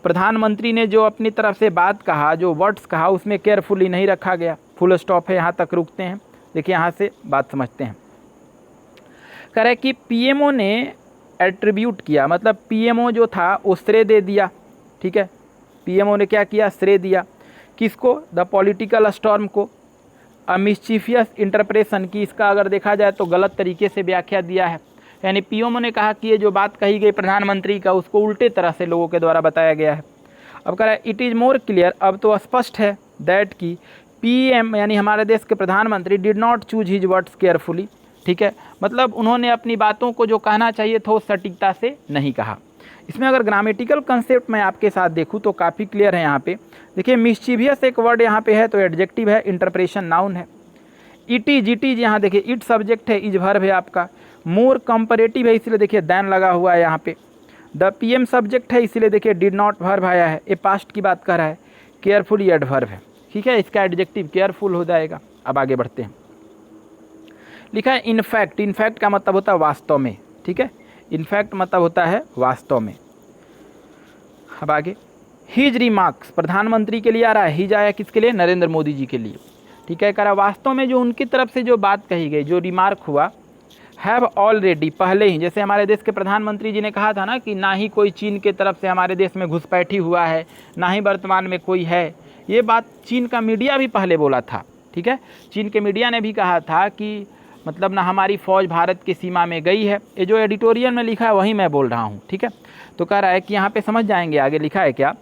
प्रधानमंत्री ने जो अपनी तरफ से बात कहा, जो वर्ड्स कहा, उसमें केयरफुली नहीं रखा गया। फुल स्टॉप है, यहाँ तक रुकते हैं। देखिए यहाँ से बात समझते हैं। कह रहा है कि पीएमओ ने एट्रीब्यूट किया, मतलब पीएमओ जो था वो श्रेय दे दिया, ठीक है। पीएमओ ने क्या किया, श्रेय दिया, किसको, द पॉलिटिकल स्टॉर्म को। अ मिस्चीफियस इंटरप्रेशन की, इसका अगर देखा जाए तो गलत तरीके से व्याख्या दिया है, यानी पीएमओ ने कहा कि ये जो बात कही गई प्रधानमंत्री का, उसको उल्टे तरह से लोगों के द्वारा बताया गया है। अब कह रहा है इट इज़ मोर क्लियर, अब तो स्पष्ट है, दैट की पीएम यानी हमारे देश के प्रधानमंत्री did not choose his words carefully, ठीक है। मतलब उन्होंने अपनी बातों को जो कहना चाहिए था वो सटीकता से नहीं कहा। इसमें अगर ग्रामेटिकल कंसेप्ट मैं आपके साथ देखूँ तो काफ़ी क्लियर है। यहाँ पे देखिए मिस्चीवियस एक वर्ड यहाँ पे है तो एडजेक्टिव है, इंटरप्रेशन नाउन है। इट इज यहाँ देखिए इट सब्जेक्ट है, इज वर्ब है आपका। मोर कंपैरेटिव है इसलिए देखिए दैन लगा हुआ है यहाँ पे। द पीएम सब्जेक्ट है इसलिए देखिए डिड नॉट वर्ब आया है, ये पास्ट की बात कर रहा है। केयरफुली एडवर्ब है, ठीक है, इसका एडजेक्टिव केयरफुल हो जाएगा। अब आगे बढ़ते हैं। लिखा है इनफैक्ट, इनफैक्ट का मतलब होता है वास्तव में, ठीक है। इनफैक्ट मतलब होता है वास्तव में। अब आगे हिज रिमार्क्स प्रधानमंत्री के लिए आ रहा है, हिज आया किसके लिए, नरेंद्र मोदी जी के लिए, ठीक है। कह रहा वास्तव में जो उनकी तरफ से जो बात कही गई, जो रिमार्क हुआ, हैव ऑलरेडी पहले ही, जैसे हमारे देश के प्रधानमंत्री जी ने कहा था ना कि ना ही कोई चीन के तरफ से हमारे देश में घुसपैठी हुआ है, ना ही वर्तमान में कोई है। ये बात चीन का मीडिया भी पहले बोला था, ठीक है। चीन के मीडिया ने भी कहा था कि मतलब ना हमारी फ़ौज भारत की सीमा में गई है। ये जो एडिटोरियल में लिखा है वही मैं बोल रहा हूँ, ठीक है। तो कह रहा है कि यहाँ पे समझ जाएंगे आगे लिखा है क्या,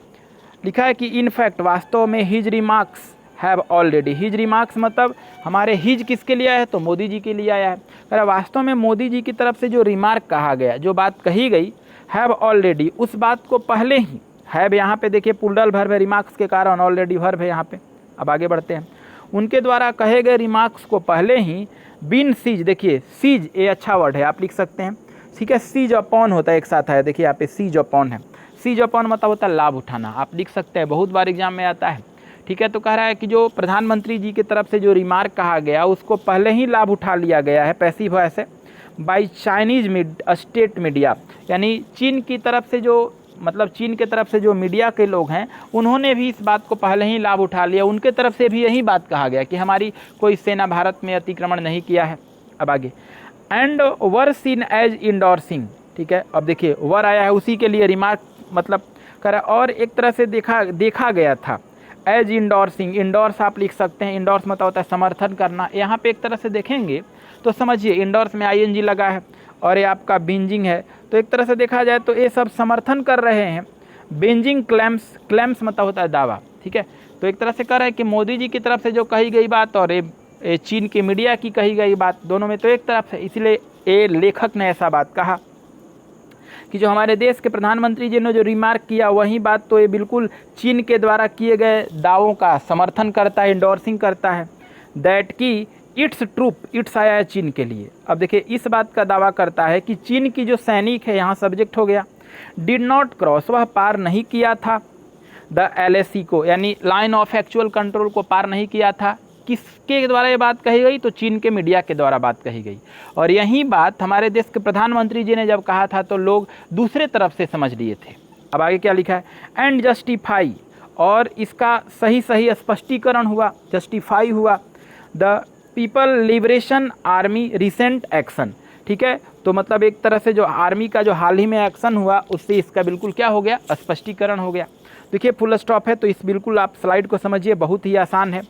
लिखा है कि इनफैक्ट वास्तव में his remarks have already, his remarks मतलब हमारे हिज किसके लिए आया है, तो मोदी जी के लिए आया है। कह रहा वास्तव में मोदी जी की तरफ से जो रिमार्क कहा गया, जो बात कही गई, हैव ऑलरेडी, उस बात को पहले ही, हैव यहाँ पे देखिए पुल्डल वर्ब है, रिमार्क्स के कारण ऑलरेडी वर्ब है यहाँ पे। अब आगे बढ़ते हैं। उनके द्वारा कहे गए रिमार्क्स को पहले ही बिन सीज, देखिए सीज ये अच्छा वर्ड है, आप लिख सकते हैं, ठीक है। सीज अपॉन होता है एक साथ है, देखिए यहाँ पे सीज अपॉन है। सीज अपॉन मतलब होता है लाभ उठाना, आप लिख सकते हैं, बहुत बार एग्जाम में आता है, ठीक है। तो कह रहा है कि जो प्रधानमंत्री जी की तरफ से जो रिमार्क कहा गया उसको पहले ही लाभ उठा लिया गया है पैसिव वॉइस है बाई चाइनीज स्टेट मीडिया, यानी चीन की तरफ से जो मतलब चीन के तरफ से जो मीडिया के लोग हैं उन्होंने भी इस बात को पहले ही लाभ उठा लिया। उनके तरफ से भी यही बात कहा गया कि हमारी कोई सेना भारत में अतिक्रमण नहीं किया है। अब आगे and were seen as endorsing, ठीक है। अब देखिए वर आया है उसी के लिए रिमार्क मतलब करा, और एक तरह से देखा गया था एज इंडोर्सिंग, इंडोर्स आप लिख सकते हैं, इंडोर्स मतलब होता है समर्थन करना। यहाँ पे एक तरह से देखेंगे तो समझिए इंडोर्स में आईएनजी लगा है और ये आपका बिंजिंग है, तो एक तरह से देखा जाए तो ये सब समर्थन कर रहे हैं। बिंजिंग क्लेम्स, क्लेम्स मतलब होता है दावा, ठीक है। तो एक तरह से कह रहा है कि मोदी जी की तरफ से जो कही गई बात और ये चीन के मीडिया की कही गई बात, दोनों में तो एक तरफ है। इसलिए ये लेखक ने ऐसा बात कहा कि जो हमारे देश के प्रधानमंत्री जी ने जो रिमार्क किया वही बात तो ये बिल्कुल चीन के द्वारा किए गए दावों का समर्थन करता है, इंडोर्सिंग करता है। दैट की इट्स ट्रूप, इट्स आया है चीन के लिए। अब देखिए इस बात का दावा करता है कि चीन की जो सैनिक है, यहाँ सब्जेक्ट हो गया, डिड नॉट क्रॉस, वह पार नहीं किया था द LAC को, यानी लाइन ऑफ एक्चुअल कंट्रोल को पार नहीं किया था। किसके द्वारा ये बात कही गई? तो चीन के मीडिया के द्वारा बात कही गई। और यही बात हमारे देश के प्रधानमंत्री जी ने जब कहा था तो लोग दूसरे तरफ से समझ लिए थे। अब आगे क्या लिखा है? एंड जस्टिफाई, और इसका सही सही स्पष्टीकरण हुआ, जस्टिफाई हुआ the people liberation army recent action. ठीक है, तो मतलब एक तरह से जो आर्मी का जो हाल ही में एक्शन हुआ उससे इसका बिल्कुल क्या हो गया? स्पष्टीकरण हो गया। देखिए फुल स्टॉप है, तो इस बिल्कुल आप स्लाइड को समझिए, बहुत ही आसान है।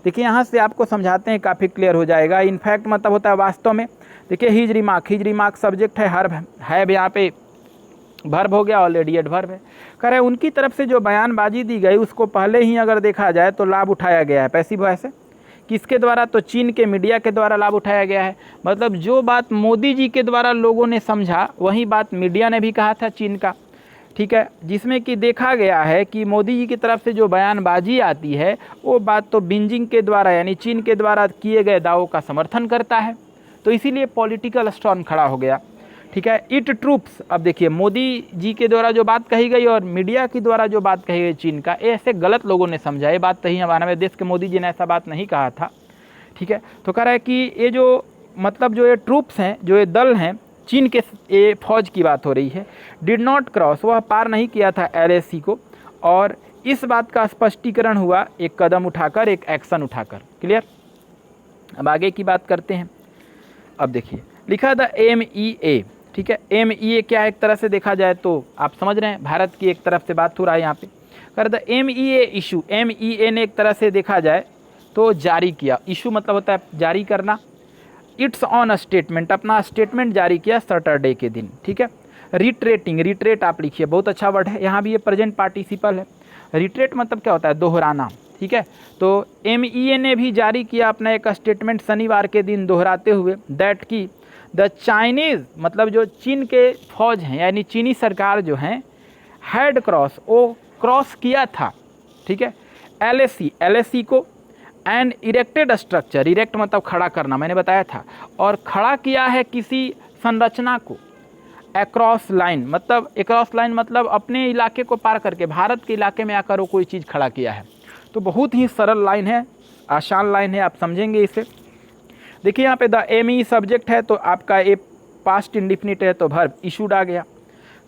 देखिए यहाँ से आपको समझाते हैं, काफ़ी क्लियर हो जाएगा। इनफैक्ट मतलब होता है वास्तव में, देखिए हिज रिमार्क सब्जेक्ट है, हर्ब है, यहाँ पे भर्ब हो गया, ऑलरेडी एडवर्ब है। कह रहे उनकी तरफ से जो बयानबाजी दी गई उसको पहले ही अगर देखा जाए तो लाभ उठाया गया है पैसिव वॉइस से। किसके द्वारा? तो चीन के मीडिया के द्वारा लाभ उठाया गया है। मतलब जो बात मोदी जी के द्वारा लोगों ने समझा वही बात मीडिया ने भी कहा था चीन का। ठीक है, जिसमें कि देखा गया है कि मोदी जी की तरफ से जो बयानबाजी आती है वो बात तो बीजिंग के द्वारा यानी चीन के द्वारा किए गए दावों का समर्थन करता है, तो इसीलिए पॉलिटिकल स्टॉर्म खड़ा हो गया। ठीक है, इट ट्रूप्स, अब देखिए मोदी जी के द्वारा जो बात कही गई और मीडिया के द्वारा जो बात कही गई चीन का, ऐसे गलत लोगों ने समझा। ये बात सही है, हमारे देश के मोदी जी ने ऐसा बात नहीं कहा था। ठीक है, तो कह रहा है कि ये जो मतलब जो ये ट्रूप्स हैं, जो ये दल हैं, चीन के ये फौज की बात हो रही है, डिड नॉट क्रॉस, वह पार नहीं किया था LAC को। और इस बात का स्पष्टीकरण हुआ एक कदम उठाकर, एक एक्शन उठाकर। क्लियर? अब आगे की बात करते हैं। अब देखिए लिखा था MEA। ठीक है, MEA क्या है? एक तरह से देखा जाए तो आप समझ रहे हैं भारत की एक तरफ से बात हो रहा है यहाँ पे। कर द MEA इशू, MEA ने एक तरह से देखा जाए तो जारी किया। इशू मतलब होता है जारी करना। इट्स ऑन स्टेटमेंट, अपना स्टेटमेंट जारी किया सैटरडे के दिन। ठीक है, रिट्रेटिंग, रिट्रेट आप लिखिए, बहुत अच्छा वर्ड है, यहाँ भी ये प्रेजेंट पार्टिसिपल है। रिट्रेट मतलब क्या होता है? दोहराना। ठीक है, तो MEA ने भी जारी किया अपना एक स्टेटमेंट शनिवार के दिन दोहराते हुए दैट की द चाइनीज़, मतलब जो चीन के फौज हैं यानी चीनी सरकार जो हैं, हैड क्रॉस, वो क्रॉस किया था। ठीक है, LAC को, एंड इरेक्टेड स्ट्रक्चर, इरेक्ट मतलब खड़ा करना, मैंने बताया था, और खड़ा किया है किसी संरचना को अक्रॉस लाइन, मतलब अक्रॉस लाइन मतलब अपने इलाके को पार करके भारत के इलाके में आकर वो कोई चीज़ खड़ा किया है। तो बहुत ही सरल लाइन है, आसान लाइन है, आप समझेंगे इसे। देखिए यहाँ पे द ME सब्जेक्ट है, तो आपका ए पास्ट इंडिफिनिट है, तो वर्ब इशूड आ गया।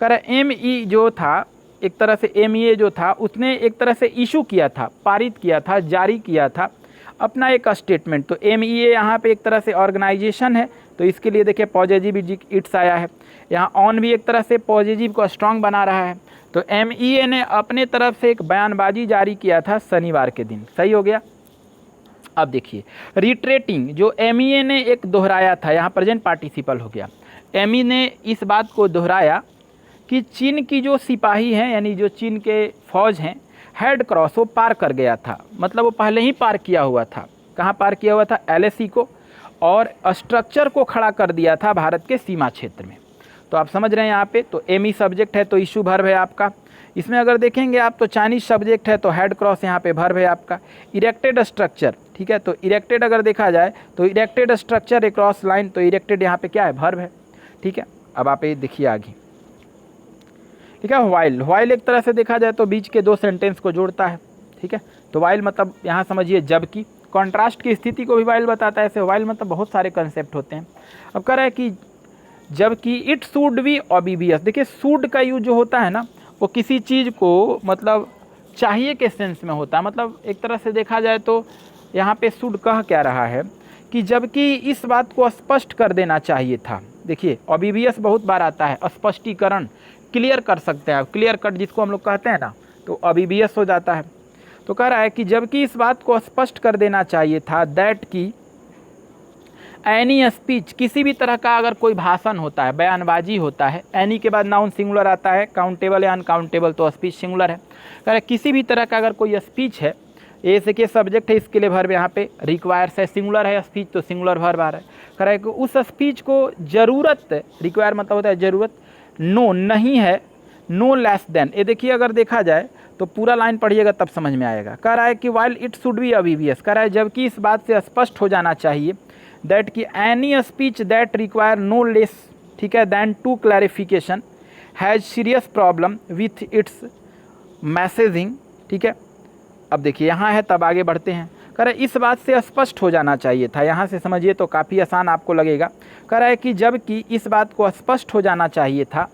कह रहे ME जो था, एक तरह से MEA जो था उसने एक तरह से इशू किया था, पारित किया था, जारी किया था अपना एक स्टेटमेंट। तो MEA यहाँ पे एक तरह से ऑर्गेनाइजेशन है, तो इसके लिए देखिए पॉजिटिव इट्स आया है। यहाँ ऑन भी एक तरह से पॉजिटिव को स्ट्रॉन्ग बना रहा है। तो MEA ने अपने तरफ से एक बयानबाजी जारी किया था शनिवार के दिन। सही हो गया। अब देखिए रिट्रेटिंग, जो MEA ने एक दोहराया था, यहाँ प्रेजेंट पार्टिसिपल हो गया। MEA ने इस बात को दोहराया कि चीन की जो सिपाही हैं यानी जो चीन के फौज हैं, हेड क्रॉस, वो पार कर गया था, मतलब वो पहले ही पार किया हुआ था। कहाँ पार किया हुआ था? LAC को, और स्ट्रक्चर को खड़ा कर दिया था भारत के सीमा क्षेत्र में। तो आप समझ रहे हैं यहाँ पे, तो ME सब्जेक्ट है तो इशू वर्ब है आपका। इसमें अगर देखेंगे आप तो चाइनीज सब्जेक्ट है, तो हेड क्रॉस यहाँ पे वर्ब है आपका। इरेक्टेड स्ट्रक्चर, ठीक है, तो इरेक्टेड अगर देखा जाए तो इरेक्टेड स्ट्रक्चर अक्रॉस लाइन, तो इरेक्टेड यहाँ पे क्या है? वर्ब है। ठीक है, अब आप ये देखिए आगे। ठीक है, व्हाइल एक तरह से देखा जाए तो बीच के दो सेंटेंस को जोड़ता है। ठीक है, तो व्हाइल मतलब यहाँ समझिए जबकि, कॉन्ट्रास्ट की स्थिति को भी व्हाइल बताता है। ऐसे व्हाइल मतलब बहुत सारे कंसेप्ट होते हैं। अब कह रहा है कि जबकि इट शुड बी ऑबिवियस। देखिए शुड का यूज जो होता है ना, वो किसी चीज़ को मतलब चाहिए के सेंस में होता है। मतलब एक तरह से देखा जाए तो यहाँ पे शुड कह क्या रहा है कि जबकि इस बात को स्पष्ट कर देना चाहिए था। देखिए ऑबिवियस बहुत बार आता है, स्पष्टीकरण, क्लियर कर सकते हैं आप, क्लियर कट जिसको हम लोग कहते हैं ना, तो ऑबिवियस हो जाता है। तो कह रहा है कि जबकि इस बात को स्पष्ट कर देना चाहिए था दैट की एनी स्पीच, किसी भी तरह का अगर कोई भाषण होता है, बयानबाजी होता है, एनी के बाद नाउन सिंगुलर आता है, काउंटेबल या अनकाउंटेबल तो स्पीच सिंगुलर है। कह रहे किसी भी तरह का अगर कोई स्पीच है ए से के सब्जेक्ट है, इसके लिए वर्ब यहाँ पे रिक्वायर्स है, सिंगुलर है स्पीच तो सिंगुलर वर्ब आ रहा है। कह रहा है कि उस स्पीच को ज़रूरत, रिक्वायर मतलब होता है ज़रूरत, नो नहीं है, नो लेस देन। ये देखिए अगर देखा जाए तो पूरा लाइन पढ़िएगा तब समझ में आएगा। कह रहा है कि while it should be obvious, कह रहा है जबकि इस बात से स्पष्ट हो जाना चाहिए दैट कि any speech that require no less, ठीक है, than two clarification has serious problem with its messaging, ठीक है। अब देखिए यहाँ है, तब आगे बढ़ते हैं। कह रहा है इस बात से स्पष्ट हो जाना चाहिए था, यहाँ से समझिए तो काफ़ी आसान आपको लगेगा। कह रहा है कि जबकि इस बात को स्पष्ट हो जाना चाहिए था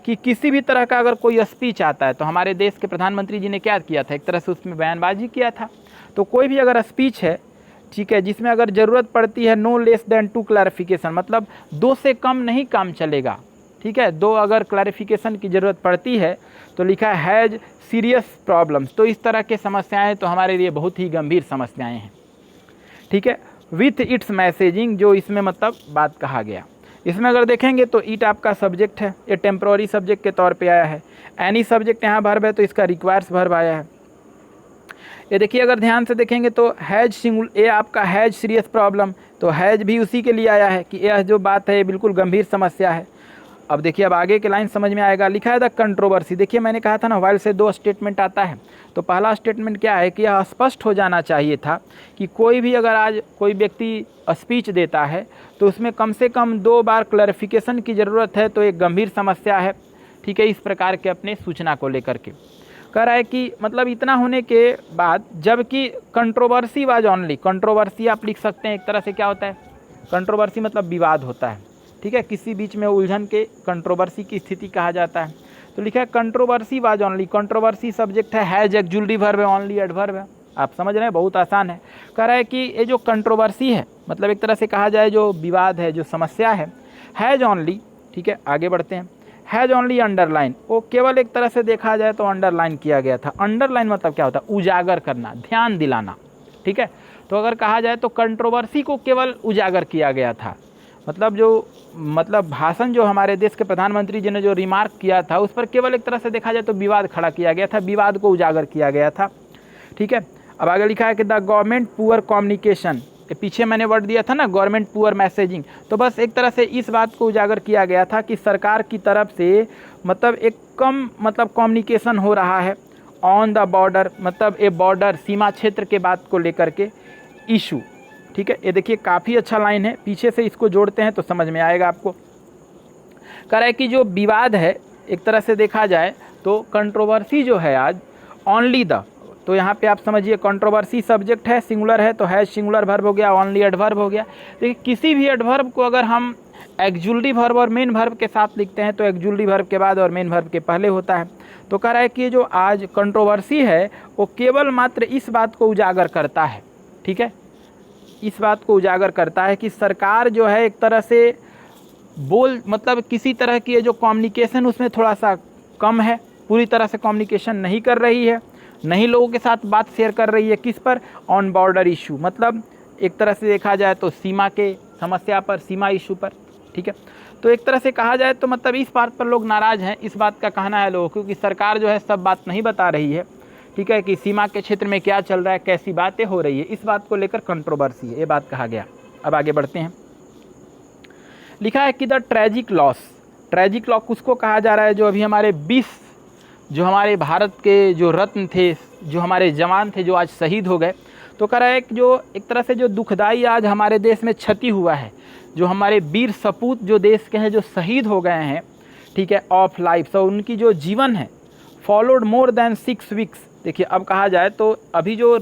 कि किसी भी तरह का अगर कोई स्पीच आता है, तो हमारे देश के प्रधानमंत्री जी ने क्या किया था, एक तरह से उसमें बयानबाजी किया था। तो कोई भी अगर स्पीच है, ठीक है, जिसमें अगर ज़रूरत पड़ती है no less than two clarification, मतलब 2 से कम नहीं काम चलेगा, ठीक है, 2 अगर क्लैरिफिकेशन की ज़रूरत पड़ती है तो लिखा है हैज़ सीरियस प्रॉब्लम्स, तो इस तरह के समस्याएं तो हमारे लिए बहुत ही गंभीर समस्याएं हैं, ठीक है। विथ इट्स मैसेजिंग, जो इसमें मतलब बात कहा गया, इसमें अगर देखेंगे तो इट आपका सब्जेक्ट है, ये टेम्प्रोरी सब्जेक्ट के तौर पे आया है। एनी सब्जेक्ट यहाँ वर्ब है तो इसका रिक्वायर्स वर्ब आया है। ये देखिए अगर ध्यान से देखेंगे तो हैज़ सिंगुल, ये आपका हैज़ सीरियस प्रॉब्लम, तो हैज़ भी उसी के लिए आया है कि यह जो बात है ये बिल्कुल गंभीर समस्या है। अब देखिए अब आगे के लाइन समझ में आएगा। लिखा है द कंट्रोवर्सी, देखिए मैंने कहा था ना वाइल से 2 स्टेटमेंट आता है, तो पहला स्टेटमेंट क्या है कि यह स्पष्ट हो जाना चाहिए था कि कोई भी अगर आज कोई व्यक्ति स्पीच देता है तो उसमें कम से कम 2 बार क्लैरिफिकेशन की ज़रूरत है, तो एक गंभीर समस्या है, ठीक है, इस प्रकार के अपने सूचना को लेकर के। कह रहा है कि मतलब इतना होने के बाद, जबकि कंट्रोवर्सी वाज ऑनली, कंट्रोवर्सी आप लिख सकते हैं एक तरह से क्या होता है, कंट्रोवर्सी मतलब विवाद होता है, ठीक है, किसी बीच में उलझन के कंट्रोवर्सी की स्थिति कहा जाता है। तो लिखा है controversy was only, controversy subject है, हैज एक्जुलरी वर्ब है, ऑनली एडवर्ब है, आप समझ रहे हैं, बहुत आसान है। कह रहा है कि ये जो कंट्रोवर्सी है मतलब एक तरह से कहा जाए जो विवाद है, जो समस्या है, हैज ऑनली, ठीक है, आगे बढ़ते हैं। हैज ऑनली अंडरलाइन, वो केवल एक तरह से देखा जाए तो अंडरलाइन किया गया था। अंडरलाइन मतलब क्या होता है, उजागर करना, ध्यान दिलाना, ठीक है। तो अगर कहा जाए तो कंट्रोवर्सी को केवल उजागर किया गया था, मतलब जो भाषण जो हमारे देश के प्रधानमंत्री जी ने जो रिमार्क किया था उस पर केवल एक तरह से देखा जाए तो विवाद खड़ा किया गया था, विवाद को उजागर किया गया था, ठीक है। अब आगे लिखा है कि द गवर्नमेंट पुअर कम्युनिकेशन, पीछे मैंने वर्ड दिया था ना गवर्नमेंट पुअर मैसेजिंग, तो बस एक तरह से इस बात को उजागर किया गया था कि सरकार की तरफ से मतलब एक कम मतलब कम्युनिकेशन हो रहा है ऑन द बॉर्डर, मतलब ए बॉर्डर सीमा क्षेत्र के बात को लेकर के इशू, ठीक है। ये देखिए काफ़ी अच्छा लाइन है, पीछे से इसको जोड़ते हैं तो समझ में आएगा आपको। कह रहा है कि जो विवाद है एक तरह से देखा जाए तो कंट्रोवर्सी जो है आज ऑनली द, तो यहाँ पे आप समझिए कंट्रोवर्सी सब्जेक्ट है, सिंगुलर है तो हैज सिंगुलर वर्ब हो गया, ऑनली एडवर्ब हो गया। देखिए किसी भी एडवर्ब को अगर हम एक्जुलरी वर्ब और मेन वर्ब के साथ लिखते हैं तो एक्जुलरी वर्ब के बाद और मेन वर्ब के पहले होता है। तो कह रहा है कि जो आज कंट्रोवर्सी है वो केवल मात्र इस बात को उजागर करता है, ठीक है, इस बात को उजागर करता है कि सरकार जो है एक तरह से मतलब किसी तरह की जो कम्युनिकेशन उसमें थोड़ा सा कम है, पूरी तरह से कम्युनिकेशन नहीं कर रही है, नहीं लोगों के साथ बात शेयर कर रही है, किस पर, ऑन बॉर्डर इशू, मतलब एक तरह से देखा जाए तो सीमा के समस्या पर, सीमा इशू पर, ठीक है। तो एक तरह से कहा जाए तो मतलब इस बात पर लोग नाराज़ हैं, इस बात का कहना है लोगों, क्योंकि सरकार जो है सब बात नहीं बता रही है, ठीक है, कि सीमा के क्षेत्र में क्या चल रहा है, कैसी बातें हो रही है, इस बात को लेकर कंट्रोवर्सी है, ये बात कहा गया। अब आगे बढ़ते हैं। लिखा है कि the tragic loss, tragic loss उसको कहा जा रहा है जो अभी हमारे 20 जो हमारे भारत के जो रत्न थे, जो हमारे जवान थे जो आज शहीद हो गए। तो कह रहा है कि जो एक तरह से जो दुखदाई आज हमारे देश में क्षति हुआ है, जो हमारे वीर सपूत जो देश के हैं जो शहीद हो गए हैं, ठीक है, ऑफ लाइफ, तो उनकी जो जीवन है फॉलोड मोर देन 6 वीक्स। देखिए अब कहा जाए तो अभी जो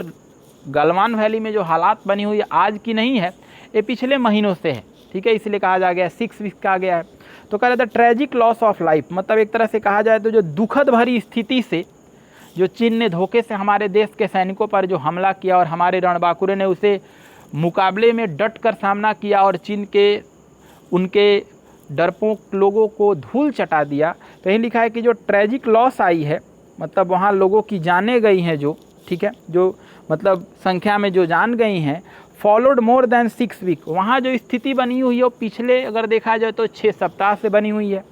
गलवान वैली में जो हालात बनी हुई है आज की नहीं है, ये पिछले महीनों से है, ठीक है, इसलिए कहा जा गया 6 वीक्स कहा गया है। तो कह रहा था ट्रेजिक लॉस ऑफ लाइफ, मतलब एक तरह से कहा जाए तो जो दुखद भरी स्थिति से जो चीन ने धोखे से हमारे देश के सैनिकों पर जो हमला किया और हमारे रणबांकुरे ने उसे मुकाबले में डट कर सामना किया और चीन के उनके डरपोक लोगों को धूल चटा दिया। तो यही लिखा है कि जो ट्रेजिक लॉस आई है, मतलब वहाँ लोगों की जानें गई हैं जो, ठीक है, जो मतलब संख्या में जो जान गई हैं, फॉलोड मोर देन 6 वीक, वहाँ जो स्थिति बनी हुई है वो पिछले अगर देखा जाए तो 6 सप्ताह से बनी हुई है,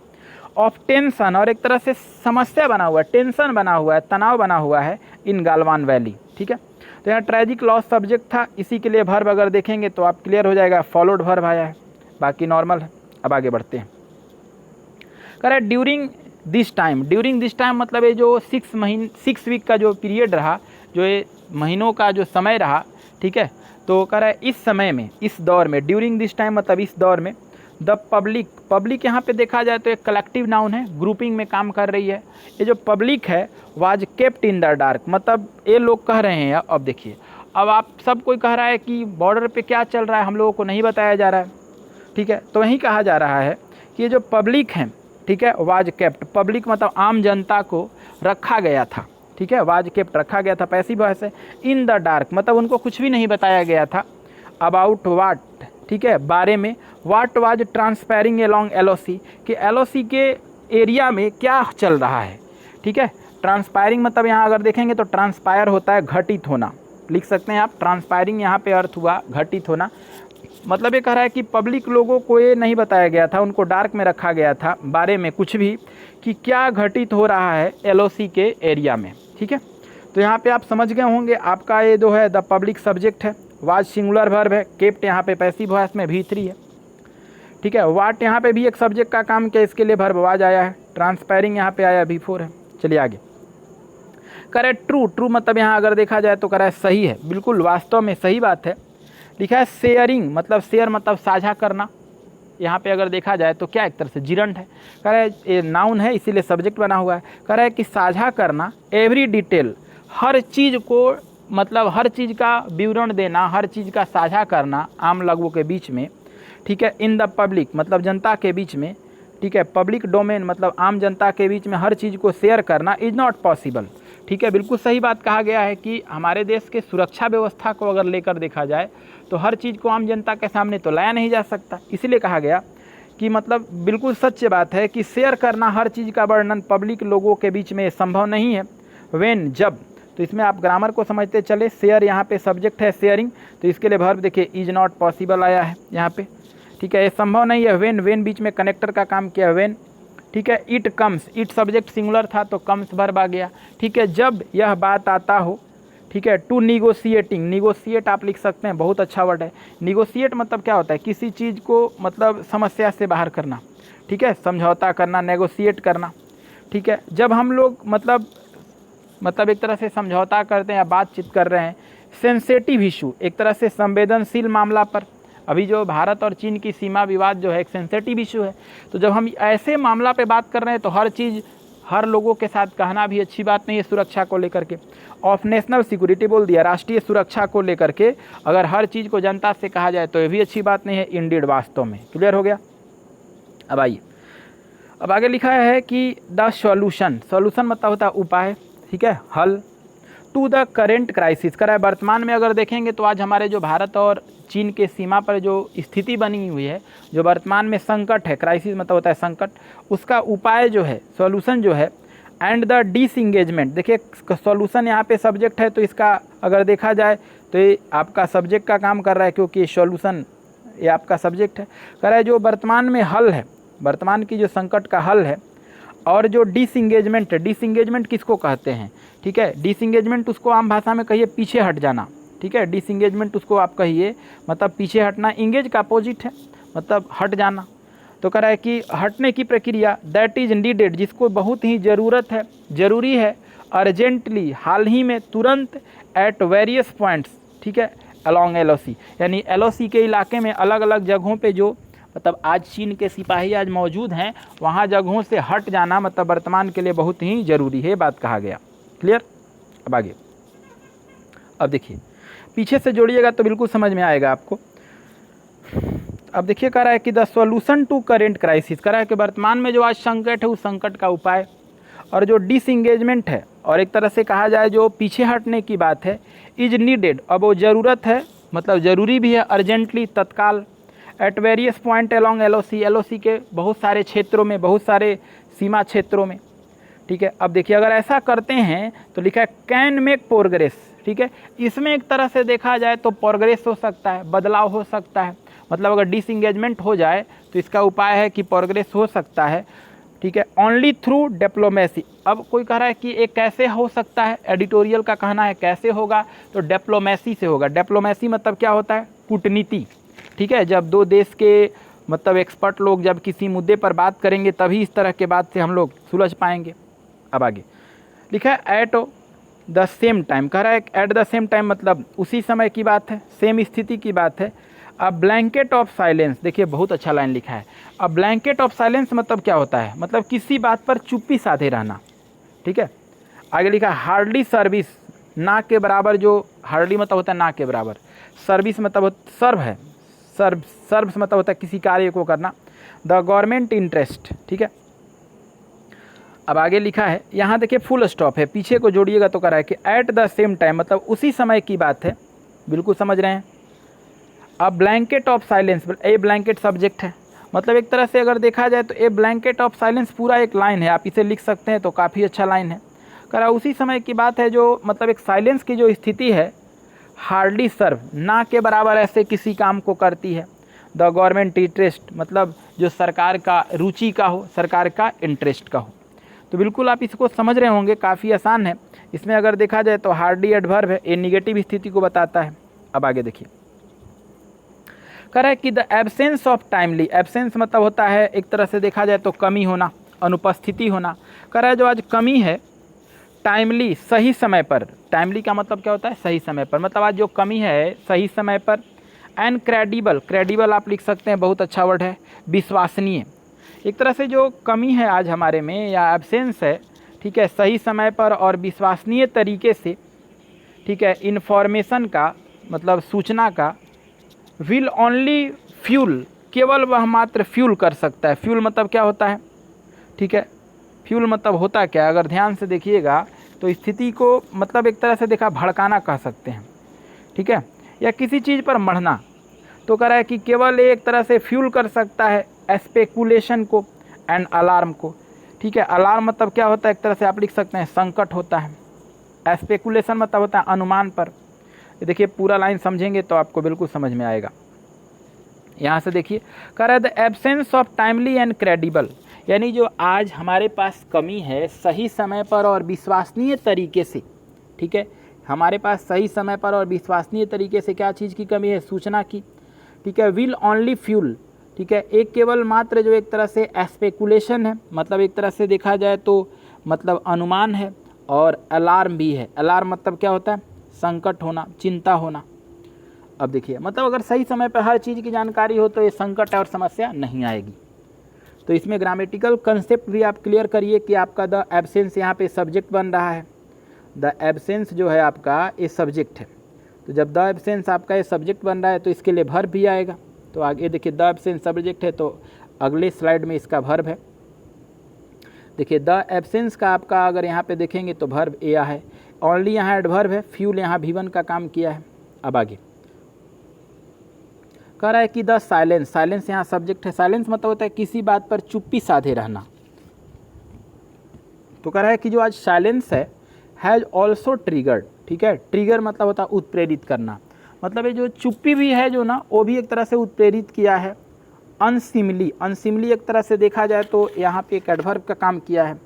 ऑफ टेंशन, और एक तरह से समस्या बना हुआ है, टेंशन बना हुआ है, तनाव बना हुआ है इन गालवान वैली, ठीक है। तो यहाँ ट्रेजिक लॉस सब्जेक्ट था, इसी के लिए वर्ब अगर देखेंगे तो आप क्लियर हो जाएगा, फॉलोड वर्ब आया है, बाकी नॉर्मल है। अब आगे बढ़ते हैं। कह रहा है during this time, during this time मतलब ये जो 6 वीक का जो पीरियड रहा, जो ये महीनों का जो समय रहा, ठीक है, तो कह रहा है इस समय में, इस दौर में, ड्यूरिंग दिस टाइम मतलब इस दौर में, द पब्लिक, पब्लिक यहाँ पे देखा जाए तो एक कलेक्टिव नाउन है, ग्रुपिंग में काम कर रही है। ये जो पब्लिक है was kept in the dark, मतलब ये लोग कह रहे हैं, अब देखिए, अब आप सब कोई कह रहा है कि बॉर्डर पे क्या चल रहा है हम लोगों को नहीं बताया जा रहा है, ठीक है, तो वहीं कहा जा रहा है कि ये जो पब्लिक है, ठीक है, वाज केप्ट, पब्लिक मतलब आम जनता को रखा गया था, ठीक है, वाज केप्ट रखा गया था, पैसिव वॉइस है, इन द डार्क मतलब उनको कुछ भी नहीं बताया गया था, अबाउट वाट, ठीक है, बारे में, वाट वाज ट्रांसपायरिंग अलोंग एलओसी, कि एलओसी के एरिया में क्या चल रहा है, ठीक है। ट्रांसपायरिंग मतलब यहाँ अगर देखेंगे तो ट्रांसपायर होता है घटित होना, लिख सकते हैं आप, ट्रांसपायरिंग यहाँ पे अर्थ हुआ घटित होना, मतलब ये कह रहा है कि पब्लिक लोगों को ये नहीं बताया गया था, उनको डार्क में रखा गया था बारे में कुछ भी, कि क्या घटित हो रहा है एलओसी के एरिया में, ठीक है। तो यहाँ पे आप समझ गए होंगे, आपका ये जो है द पब्लिक सब्जेक्ट है, वाज सिंगुलर वर्ब है, केप्ट यहाँ पे पैसिव वॉइस में V3 है, ठीक है, वाट यहाँ पे भी एक सब्जेक्ट का काम किया, इसके लिए वर्ब वाज आया है, ट्रांसपायरिंग यहाँ पे आया V4 है। चलिए आगे, करे ट्रू, ट्रू मतलब यहाँ अगर देखा जाए तो करे सही है, बिल्कुल वास्तव में सही बात है। लिखा है शेयरिंग, मतलब शेयर मतलब साझा करना, यहाँ पे अगर देखा जाए तो क्या एक तरह से जिरंट है, कह रहा है ये नाउन है इसीलिए सब्जेक्ट बना हुआ है, कह रहा है कि साझा करना, एवरी डिटेल, हर चीज़ को, मतलब हर चीज़ का विवरण देना, हर चीज़ का साझा करना आम लोगों के बीच में, ठीक है, इन द पब्लिक मतलब जनता के बीच में, ठीक है, पब्लिक डोमेन मतलब आम जनता के बीच में हर चीज़ को शेयर करना इज़ नॉट पॉसिबल, ठीक है, बिल्कुल सही बात कहा गया है कि हमारे देश के सुरक्षा व्यवस्था को अगर लेकर देखा जाए तो हर चीज़ को आम जनता के सामने तो लाया नहीं जा सकता, इसीलिए कहा गया कि मतलब बिल्कुल सच्ची बात है कि शेयर करना हर चीज़ का वर्णन पब्लिक लोगों के बीच में संभव नहीं है। व्हेन जब, तो इसमें आप ग्रामर को समझते चले, शेयर यहाँ पे सब्जेक्ट है शेयरिंग, तो इसके लिए वर्ब देखिए इज नॉट पॉसिबल आया है यहाँ पे, ठीक है, ये संभव नहीं है। व्हेन, व्हेन बीच में कनेक्टर का काम किया व्हेन, ठीक है, it comes, it subject singular था तो कम्स वर्ब आ गया, ठीक है, जब यह बात आता हो, ठीक है, टू निगोशिएटिंग, निगोशिएट आप लिख सकते हैं, बहुत अच्छा वर्ड है। निगोशिएट मतलब क्या होता है, किसी चीज़ को मतलब समस्या से बाहर करना, ठीक है, समझौता करना, नेगोशिएट करना, ठीक है, जब हम लोग मतलब एक तरह से समझौता करते हैं या बातचीत कर रहे हैं, सेंसेटिव इशू, एक तरह से संवेदनशील मामला पर, अभी जो भारत और चीन की सीमा विवाद जो है एक सेंसेटिव इशू है, तो जब हम ऐसे मामला पे बात कर रहे हैं तो हर चीज़ हर लोगों के साथ कहना भी अच्छी बात नहीं है सुरक्षा को लेकर के। ऑफ नेशनल सिक्योरिटी बोल दिया, राष्ट्रीय सुरक्षा को लेकर के अगर हर चीज़ को जनता से कहा जाए तो ये भी अच्छी बात नहीं है, इंडीड वास्तव में। क्लियर हो गया। अब आइए, अब आगे लिखा है कि द सॉल्यूशन, सॉल्यूशन मतलब होता है उपाय, ठीक है, हल, टू द करेंट क्राइसिस, करा है वर्तमान में अगर देखेंगे तो आज हमारे जो भारत और चीन के सीमा पर जो स्थिति बनी हुई है, जो वर्तमान में संकट है, क्राइसिस मतलब होता है संकट, उसका उपाय जो है, सॉल्यूशन जो है, एंड द डिसएंगेजमेंट, देखिए सॉल्यूशन यहाँ पे सब्जेक्ट है तो इसका अगर देखा जाए तो ये आपका सब्जेक्ट का काम कर रहा है, क्योंकि सॉल्यूशन ये आपका सब्जेक्ट है। कह रहा है जो वर्तमान में हल है, वर्तमान की जो संकट का हल है, और जो डिसएंगेजमेंट है, डिसएंगेजमेंट किसको कहते हैं, ठीक है, डिसएंगेजमेंट उसको आम भाषा में कहिए पीछे हट जाना, ठीक है, डिसएंगेजमेंट उसको आप कहिए मतलब पीछे हटना, इंगेज का अपोजिट है मतलब हट जाना। तो कह रहा है कि हटने की प्रक्रिया, दैट इज नीडेड, जिसको बहुत ही ज़रूरत है, ज़रूरी है, अर्जेंटली हाल ही में, तुरंत, एट वेरियस पॉइंट्स, ठीक है, अलॉन्ग एलओसी, यानी एलओसी के इलाके में अलग अलग जगहों पे जो मतलब आज चीन के सिपाही आज मौजूद हैं, वहाँ जगहों से हट जाना मतलब वर्तमान के लिए बहुत ही ज़रूरी है, बात कहा गया। क्लियर। अब आगे, अब देखिए पीछे से जोड़िएगा तो बिल्कुल समझ में आएगा आपको। अब देखिए कह रहा है कि the solution to current crisis, कह रहा है कि वर्तमान में जो आज संकट है उस संकट का उपाय, और जो डिसएंगेजमेंट है और एक तरह से कहा जाए जो पीछे हटने की बात है, इज नीडेड, अब वो ज़रूरत है मतलब ज़रूरी भी है, अर्जेंटली तत्काल, at various point along LOC, LOC के बहुत सारे क्षेत्रों में, बहुत सारे सीमा क्षेत्रों में, ठीक है। अब देखिए अगर ऐसा करते हैं तो लिखा है कैन मेक प्रोग्रेस, ठीक है, इसमें एक तरह से देखा जाए तो प्रोग्रेस हो सकता है, बदलाव हो सकता है, मतलब अगर डिसएंगेजमेंट हो जाए तो इसका उपाय है कि प्रोग्रेस हो सकता है, ठीक है, ओनली थ्रू डिप्लोमेसी। अब कोई कह रहा है कि ये कैसे हो सकता है, एडिटोरियल का कहना है कैसे होगा, तो डिप्लोमेसी से होगा। डिप्लोमेसी मतलब क्या होता है, कूटनीति। ठीक है, जब दो देश के मतलब एक्सपर्ट लोग जब किसी मुद्दे पर बात करेंगे तभी इस तरह के बात से हम लोग सुलझ पाएंगे। अब आगे लिखा है एट द सेम टाइम, कह रहा है एट द सेम टाइम मतलब उसी समय की बात है, सेम स्थिति की बात है। अ ब्लैंकेट ऑफ साइलेंस, देखिए बहुत अच्छा लाइन लिखा है। अ ब्लैंकेट ऑफ साइलेंस मतलब क्या होता है, मतलब किसी बात पर चुप्पी साधे रहना। ठीक है, आगे लिखा है हार्डली सर्विस, ना के बराबर, जो हार्डली मतलब होता है ना के बराबर, सर्विस मतलब सर्व है, सर्व मतलब होता है किसी कार्य को करना। द गवर्नमेंट इंटरेस्ट, ठीक है। अब आगे लिखा है, यहाँ देखिए फुल स्टॉप है, पीछे को जोड़िएगा तो कह रहा है कि एट द सेम टाइम मतलब उसी समय की बात है, बिल्कुल समझ रहे हैं। अब blanket of silence, A blanket subject है, मतलब एक तरह से अगर देखा जाए तो ए ब्लैंकेट ऑफ साइलेंस पूरा एक लाइन है, आप इसे लिख सकते हैं तो काफ़ी अच्छा लाइन है। कह रहा उसी समय की बात है जो मतलब एक साइलेंस की जो स्थिति है, हार्डली सर्व, ना के बराबर ऐसे किसी काम को करती है। द गवर्नमेंट इंटरेस्ट मतलब जो सरकार का रुचि का हो, सरकार का इंटरेस्ट का हो। तो बिल्कुल आप इसको समझ रहे होंगे, काफ़ी आसान है। इसमें अगर देखा जाए तो हार्डली एडवर्ब है, ये निगेटिव स्थिति को बताता है। अब आगे देखिए, कह रहा है कि the absence of timely, absence मतलब होता है एक तरह से देखा जाए तो कमी होना, अनुपस्थिति होना। कह रहा है जो आज कमी है टाइमली, सही समय पर, टाइमली का मतलब क्या होता है, सही समय पर, मतलब आज जो कमी है सही समय पर। एंड क्रेडिबल, क्रेडिबल आप लिख सकते हैं, बहुत अच्छा वर्ड है, विश्वसनीय। एक तरह से जो कमी है आज हमारे में या एब्सेंस है, ठीक है, सही समय पर और विश्वसनीय तरीके से, ठीक है, इन्फॉर्मेशन का मतलब सूचना का। विल ओनली फ्यूल, केवल वह मात्र फ्यूल कर सकता है। फ्यूल मतलब क्या होता है, ठीक है, फ्यूल मतलब होता क्या, अगर ध्यान से देखिएगा तो स्थिति को मतलब एक तरह से देखा भड़काना कह सकते हैं, ठीक है, या किसी चीज़ पर मढ़ना। तो कह रहा है कि केवल एक तरह से फ्यूल कर सकता है स्पेकुलेशन को एंड अलार्म को। ठीक है, अलार्म मतलब क्या होता है, एक तरह से आप लिख सकते हैं संकट होता है। स्पेकुलेशन मतलब होता है अनुमान पर। देखिए पूरा लाइन समझेंगे तो आपको बिल्कुल समझ में आएगा। यहाँ से देखिए, कह रहा है the absence of timely and credible, यानी जो आज हमारे पास कमी है सही समय पर और विश्वसनीय तरीके से। ठीक है, हमारे पास सही समय पर और विश्वसनीय तरीके से क्या चीज़ की कमी है, सूचना की। ठीक है, विल ओनली फ्यूल, ठीक है, एक केवल मात्र जो एक तरह से स्पेकुलेशन है, मतलब एक तरह से देखा जाए तो मतलब अनुमान है, और अलार्म भी है। अलार्म मतलब क्या होता है, संकट होना, चिंता होना। अब देखिए मतलब अगर सही समय पर हर चीज़ की जानकारी हो तो ये संकट और समस्या नहीं आएगी। तो इसमें ग्रामेटिकल कंसेप्ट भी आप क्लियर करिए कि आपका द एब्सेंस यहाँ पे सब्जेक्ट बन रहा है। द एब्सेंस जो है आपका ये सब्जेक्ट है, तो जब द एब्सेंस आपका ये सब्जेक्ट बन रहा है तो इसके लिए वर्ब भी आएगा। तो आगे देखिए द एब्सेंस सब्जेक्ट है तो अगले स्लाइड में इसका वर्ब है। देखिए द एब्सेंस का आपका अगर यहाँ पे देखेंगे तो वर्ब ए है, ओनली यहाँ एडवर्ब है, फ्यूल यहाँ V1 का काम किया है। अब आगे कह रहा है कि द साइलेंस, साइलेंस यहाँ सब्जेक्ट है। साइलेंस मतलब होता है किसी बात पर चुप्पी साधे रहना। तो कह रहा है कि जो आज साइलेंस है हैज़ ऑल्सो ट्रिगर्ड, ठीक है, ट्रिगर मतलब होता है उत्प्रेरित करना, मतलब ये जो चुप्पी भी है जो ना वो भी एक तरह से उत्प्रेरित किया है। अनसिमली, अनसिमली एक तरह से देखा जाए तो यहाँ पे एक एडवर्ब का काम किया है।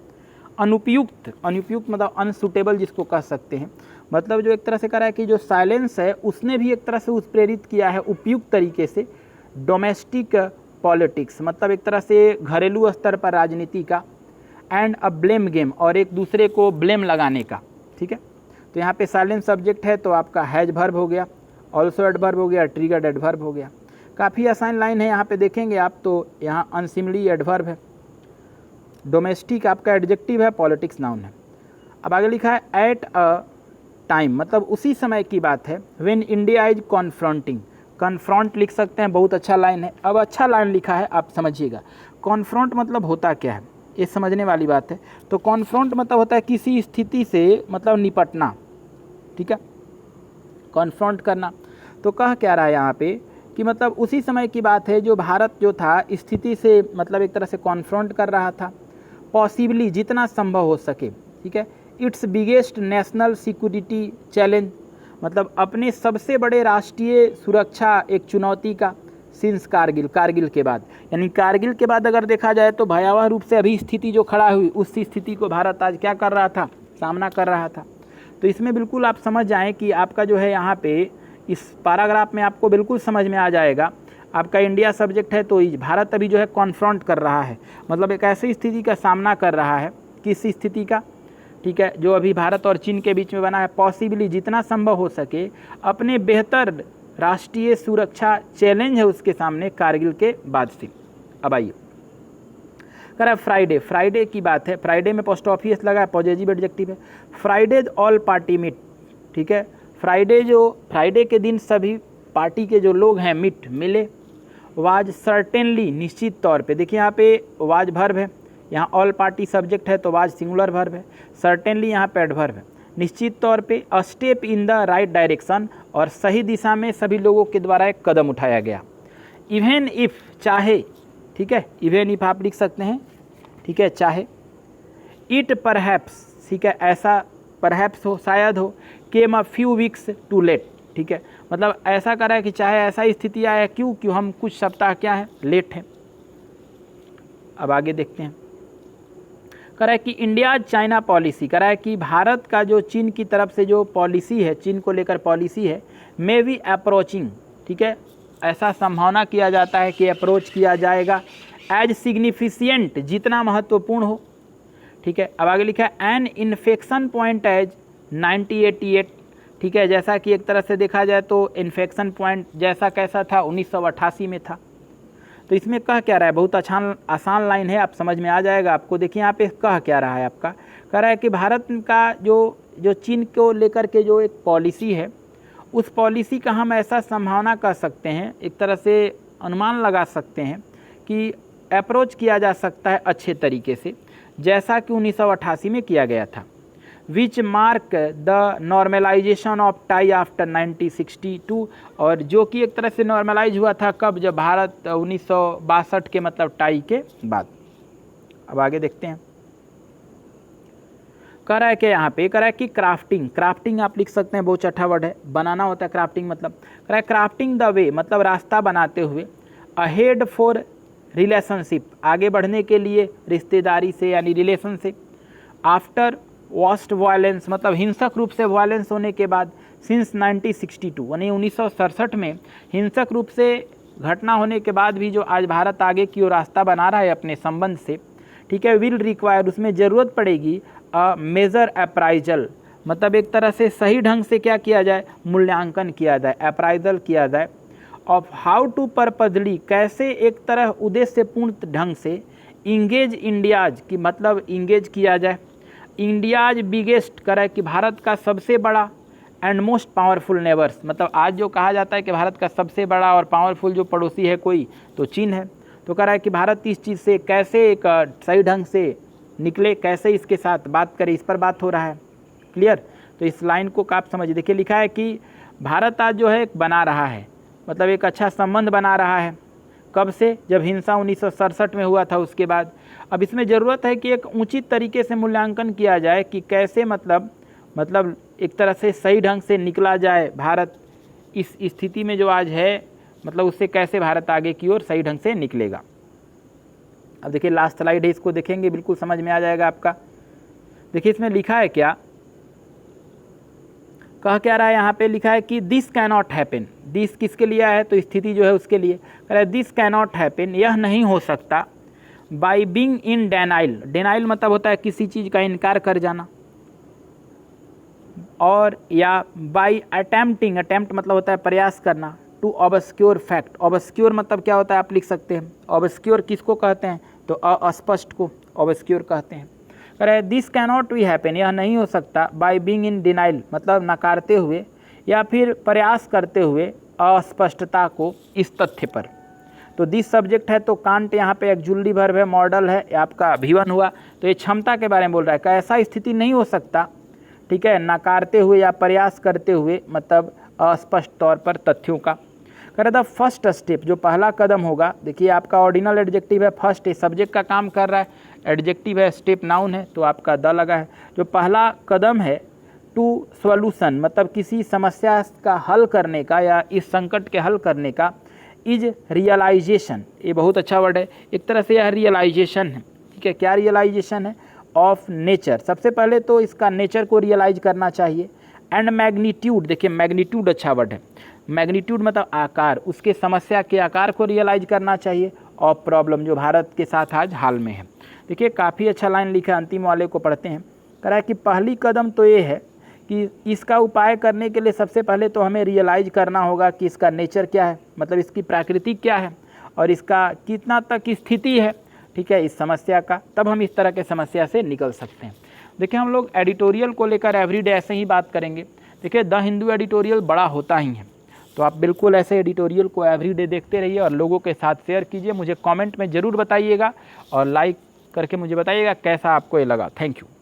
अनुपयुक्त, अनुपयुक्त मतलब अनसुटेबल जिसको कह सकते हैं, मतलब जो एक तरह से कह रहा है कि जो साइलेंस है उसने भी एक तरह से उत्प्रेरित किया है उपयुक्त तरीके से डोमेस्टिक पॉलिटिक्स, मतलब एक तरह से घरेलू स्तर पर राजनीति का। एंड अ ब्लेम गेम, और एक दूसरे को ब्लेम लगाने का। ठीक है, तो यहाँ पे साइलेंस सब्जेक्ट है तो आपका हैज वर्ब हो गया, ऑल्सो एडवर्ब हो गया, ट्रिगर्ड एडवर्ब हो गया। काफ़ी आसान लाइन है, यहाँ पे देखेंगे आप तो यहाँ अनसिमली एडवर्ब है, डोमेस्टिक आपका एडजेक्टिव है, पॉलिटिक्स नाउन है। अब आगे लिखा है एट अ टाइम, मतलब उसी समय की बात है। व्हेन इंडिया इज कॉन्फ्रंटिंग, कन्फ्रंट लिख सकते हैं, बहुत अच्छा लाइन है। अब अच्छा लाइन लिखा है, आप समझिएगा। कॉन्फ्रंट मतलब होता क्या है, ये समझने वाली बात है। तो कॉन्फ्रंट मतलब होता है किसी स्थिति से मतलब निपटना, ठीक है, कॉन्फ्रंट करना। तो कह क्या रहा है यहाँ पे कि मतलब उसी समय की बात है जो भारत जो था स्थिति से मतलब एक तरह से कॉन्फ्रंट कर रहा था, पॉसिबली जितना संभव हो सके। ठीक है, it's biggest national security challenge, मतलब अपने सबसे बड़े राष्ट्रीय सुरक्षा एक चुनौती का सिंस कारगिल, कारगिल के बाद, यानी कारगिल के बाद अगर देखा जाए तो भयावह रूप से अभी स्थिति जो खड़ा हुई, उस स्थिति को भारत आज क्या कर रहा था, सामना कर रहा था। तो इसमें बिल्कुल आप समझ जाएं कि आपका जो है यहाँ पे इस पैराग्राफ में आपको बिल्कुल समझ में आ जाएगा। आपका इंडिया सब्जेक्ट है तो भारत अभी जो है कॉन्फ्रंट कर रहा है, मतलब एक ऐसी स्थिति का सामना कर रहा है, किस स्थिति का, ठीक है, जो अभी भारत और चीन के बीच में बना है। पॉसिबली जितना संभव हो सके अपने बेहतर राष्ट्रीय सुरक्षा चैलेंज है उसके सामने कारगिल के बाद से। अब आइए कह रहा है फ्राइडे, फ्राइडे की बात है। फ्राइडे में पोस्ट ऑफिस लगा है, पॉजिटिव एडजेक्टिव है। फ्राइडे ऑल पार्टी मीट, ठीक है, फ्राइडे के दिन सभी पार्टी के जो लोग हैं मिले। वाज सर्टेनली, निश्चित तौर पे, देखिए यहाँ पे वाज वर्ब है, यहाँ ऑल पार्टी सब्जेक्ट है तो वाज सिंगुलर वर्ब है, सर्टेनली यहाँ पे एडवर्ब है। निश्चित तौर पे a step in the right direction, और सही दिशा में सभी लोगों के द्वारा एक कदम उठाया गया। इवन इफ, चाहे, ठीक है, इवन इफ आप लिख सकते हैं, ठीक है, चाहे। इट परहैप्स, ठीक है, ऐसा परहैप्स हो, शायद हो। Came a few weeks too late, ठीक है, मतलब ऐसा करा है कि चाहे ऐसा स्थिति आया, क्यों हम कुछ सप्ताह क्या है, लेट हैं। अब आगे देखते हैं। कह रहा है कि इंडिया चाइना पॉलिसी, कह रहा है कि भारत का जो चीन की तरफ से जो पॉलिसी है, चीन को लेकर पॉलिसी है, मे बी अप्रोचिंग, ठीक है, ऐसा संभावना किया जाता है कि अप्रोच किया जाएगा। एज सिग्निफिशियंट, जितना महत्वपूर्ण हो, ठीक है। अब आगे लिखा है एन इन्फेक्शन पॉइंट एज 1988, ठीक है, जैसा कि एक तरह से देखा जाए तो इन्फेक्शन पॉइंट जैसा कैसा था, 1988 में था। तो इसमें कह क्या रहा है, बहुत आसान लाइन है, आप समझ में आ जाएगा आपको। देखिए यहाँ पे कह क्या रहा है आपका, कह रहा है कि भारत का जो चीन को लेकर के जो एक पॉलिसी है, उस पॉलिसी का हम ऐसा संभावना कर सकते हैं, एक तरह से अनुमान लगा सकते हैं कि अप्रोच किया जा सकता है अच्छे तरीके से, जैसा कि 1988 में किया गया था। Which mark the normalisation of tie after 1962, और जो कि एक तरह से नॉर्मलाइज हुआ था कब, जब भारत 1962 के मतलब टाई के बाद। अब आगे देखते हैं। कह रहा है कि यहाँ पे कह रहा है कि क्राफ्टिंग, क्राफ्टिंग आप लिख सकते हैं, बहुत अच्छा वर्ड है, बनाना होता है क्राफ्टिंग, मतलब कह रहा है क्राफ्टिंग द वे, मतलब रास्ता बनाते हुए, अहेड फॉर रिलेशनशिप, आगे बढ़ने के लिए रिश्तेदारी से यानी रिलेशन से। आफ्टर वर्स्ट वायलेंस, मतलब हिंसक रूप से वायलेंस होने के बाद। सिंस 1962, यानी 1967 में हिंसक रूप से घटना होने के बाद भी जो आज भारत आगे की ओर रास्ता बना रहा है अपने संबंध से, ठीक है। विल रिक्वायर, उसमें ज़रूरत पड़ेगी अ मेजर अप्राइजल, मतलब एक तरह से सही ढंग से क्या किया जाए, मूल्यांकन किया जाए, अप्राइजल किया जाए। ऑफ हाउ टू पर्पजली, कैसे एक तरह उद्देश्यपूर्ण ढंग से इंगेज इंडियाज की, मतलब इंगेज किया जाए। इंडियाज बिगेस्ट, कह रहा है कि भारत का सबसे बड़ा, एंड मोस्ट पावरफुल नेबर्स, मतलब आज जो कहा जाता है कि भारत का सबसे बड़ा और पावरफुल जो पड़ोसी है कोई, तो चीन है। तो कह रहा है कि भारत इस चीज़ से कैसे एक सही ढंग से निकले, कैसे इसके साथ बात करें, इस पर बात हो रहा है। क्लियर। तो इस लाइन को आप समझिए। देखिए लिखा है कि भारत आज जो है बना रहा है, मतलब एक अच्छा संबंध बना रहा है। कब से? जब हिंसा 1967 में हुआ था उसके बाद। अब इसमें ज़रूरत है कि एक उचित तरीके से मूल्यांकन किया जाए कि कैसे मतलब एक तरह से सही ढंग से निकला जाए भारत इस स्थिति में जो आज है, मतलब उससे कैसे भारत आगे की ओर सही ढंग से निकलेगा। अब देखिए लास्ट स्लाइड है, इसको देखेंगे बिल्कुल समझ में आ जाएगा आपका। देखिए इसमें लिखा है क्या, कह क्या रहा है, यहाँ पे लिखा है कि दिस कैनॉट हैपन। दिस किसके लिए है? तो स्थिति जो है उसके लिए। कह रहा है दिस कैनॉट हैपन, यह नहीं हो सकता। बाई बीइंग इन डेनाइल, डेनाइल मतलब होता है किसी चीज़ का इनकार कर जाना, और या बाई अटेम्प्टिंग, अटेम्प्ट मतलब होता है प्रयास करना, टू ऑब्सक्योर फैक्ट। ऑब्सक्योर मतलब क्या होता है आप लिख सकते हैं। ऑब्सक्योर किसको कहते हैं? तो अस्पष्ट को ऑब्सक्योर कहते हैं। कह रहे हैं दिस कैनॉट बी हैपन, यह नहीं हो सकता। बाई बीइंग इन डिनाइल मतलब नकारते हुए या फिर प्रयास करते हुए अस्पष्टता को इस तथ्य पर। तो दिस सब्जेक्ट है तो कांट यहाँ पे एक्जुअली वर्ब है, मॉडल है, आपका V1 हुआ। तो ये क्षमता के बारे में बोल रहा है कि ऐसा स्थिति नहीं हो सकता, ठीक है, नकारते हुए या प्रयास करते हुए, मतलब अस्पष्ट तौर पर तथ्यों का। कह रहा था फर्स्ट स्टेप, जो पहला कदम होगा। देखिए आपका ऑर्डिनल एडजेक्टिव है, फर्स्ट सब्जेक्ट का काम कर रहा है, एडजेक्टिव है, स्टेप नाउन है, तो आपका द लगा है। जो पहला कदम है टू सॉल्यूशन, मतलब किसी समस्या का हल करने का या इस संकट के हल करने का। इज रियलाइजेशन, ये बहुत अच्छा वर्ड है, एक तरह से यह रियलाइजेशन है, ठीक है। क्या रियलाइजेशन है? ऑफ नेचर, सबसे पहले तो इसका नेचर को रियलाइज करना चाहिए। एंड मैग्नीट्यूड, देखिए मैग्नीट्यूड अच्छा वर्ड है, मैग्नीट्यूड मतलब आकार, उसके समस्या के आकार को रियलाइज करना चाहिए। ऑफ प्रॉब्लम, जो भारत के साथ आज हाल में है। देखिए काफ़ी अच्छा लाइन लिखा है, अंतिम वाले को पढ़ते हैं। कह रहा है कि पहली कदम तो ये है कि इसका उपाय करने के लिए सबसे पहले तो हमें रियलाइज करना होगा कि इसका नेचर क्या है, मतलब इसकी प्रकृति क्या है और इसका कितना तक स्थिति है, ठीक है, इस समस्या का, तब हम इस तरह के समस्या से निकल सकते हैं। देखिए हम लोग एडिटोरियल को लेकर एवरीडे ऐसे ही बात करेंगे। देखिए द हिंदू एडिटोरियल बड़ा होता ही है, तो आप बिल्कुल ऐसे एडिटोरियल को एवरीडे देखते रहिए और लोगों के साथ शेयर कीजिए। मुझे कमेंट में ज़रूर बताइएगा और लाइक करके मुझे बताइएगा कैसा आपको ये लगा। Thank you.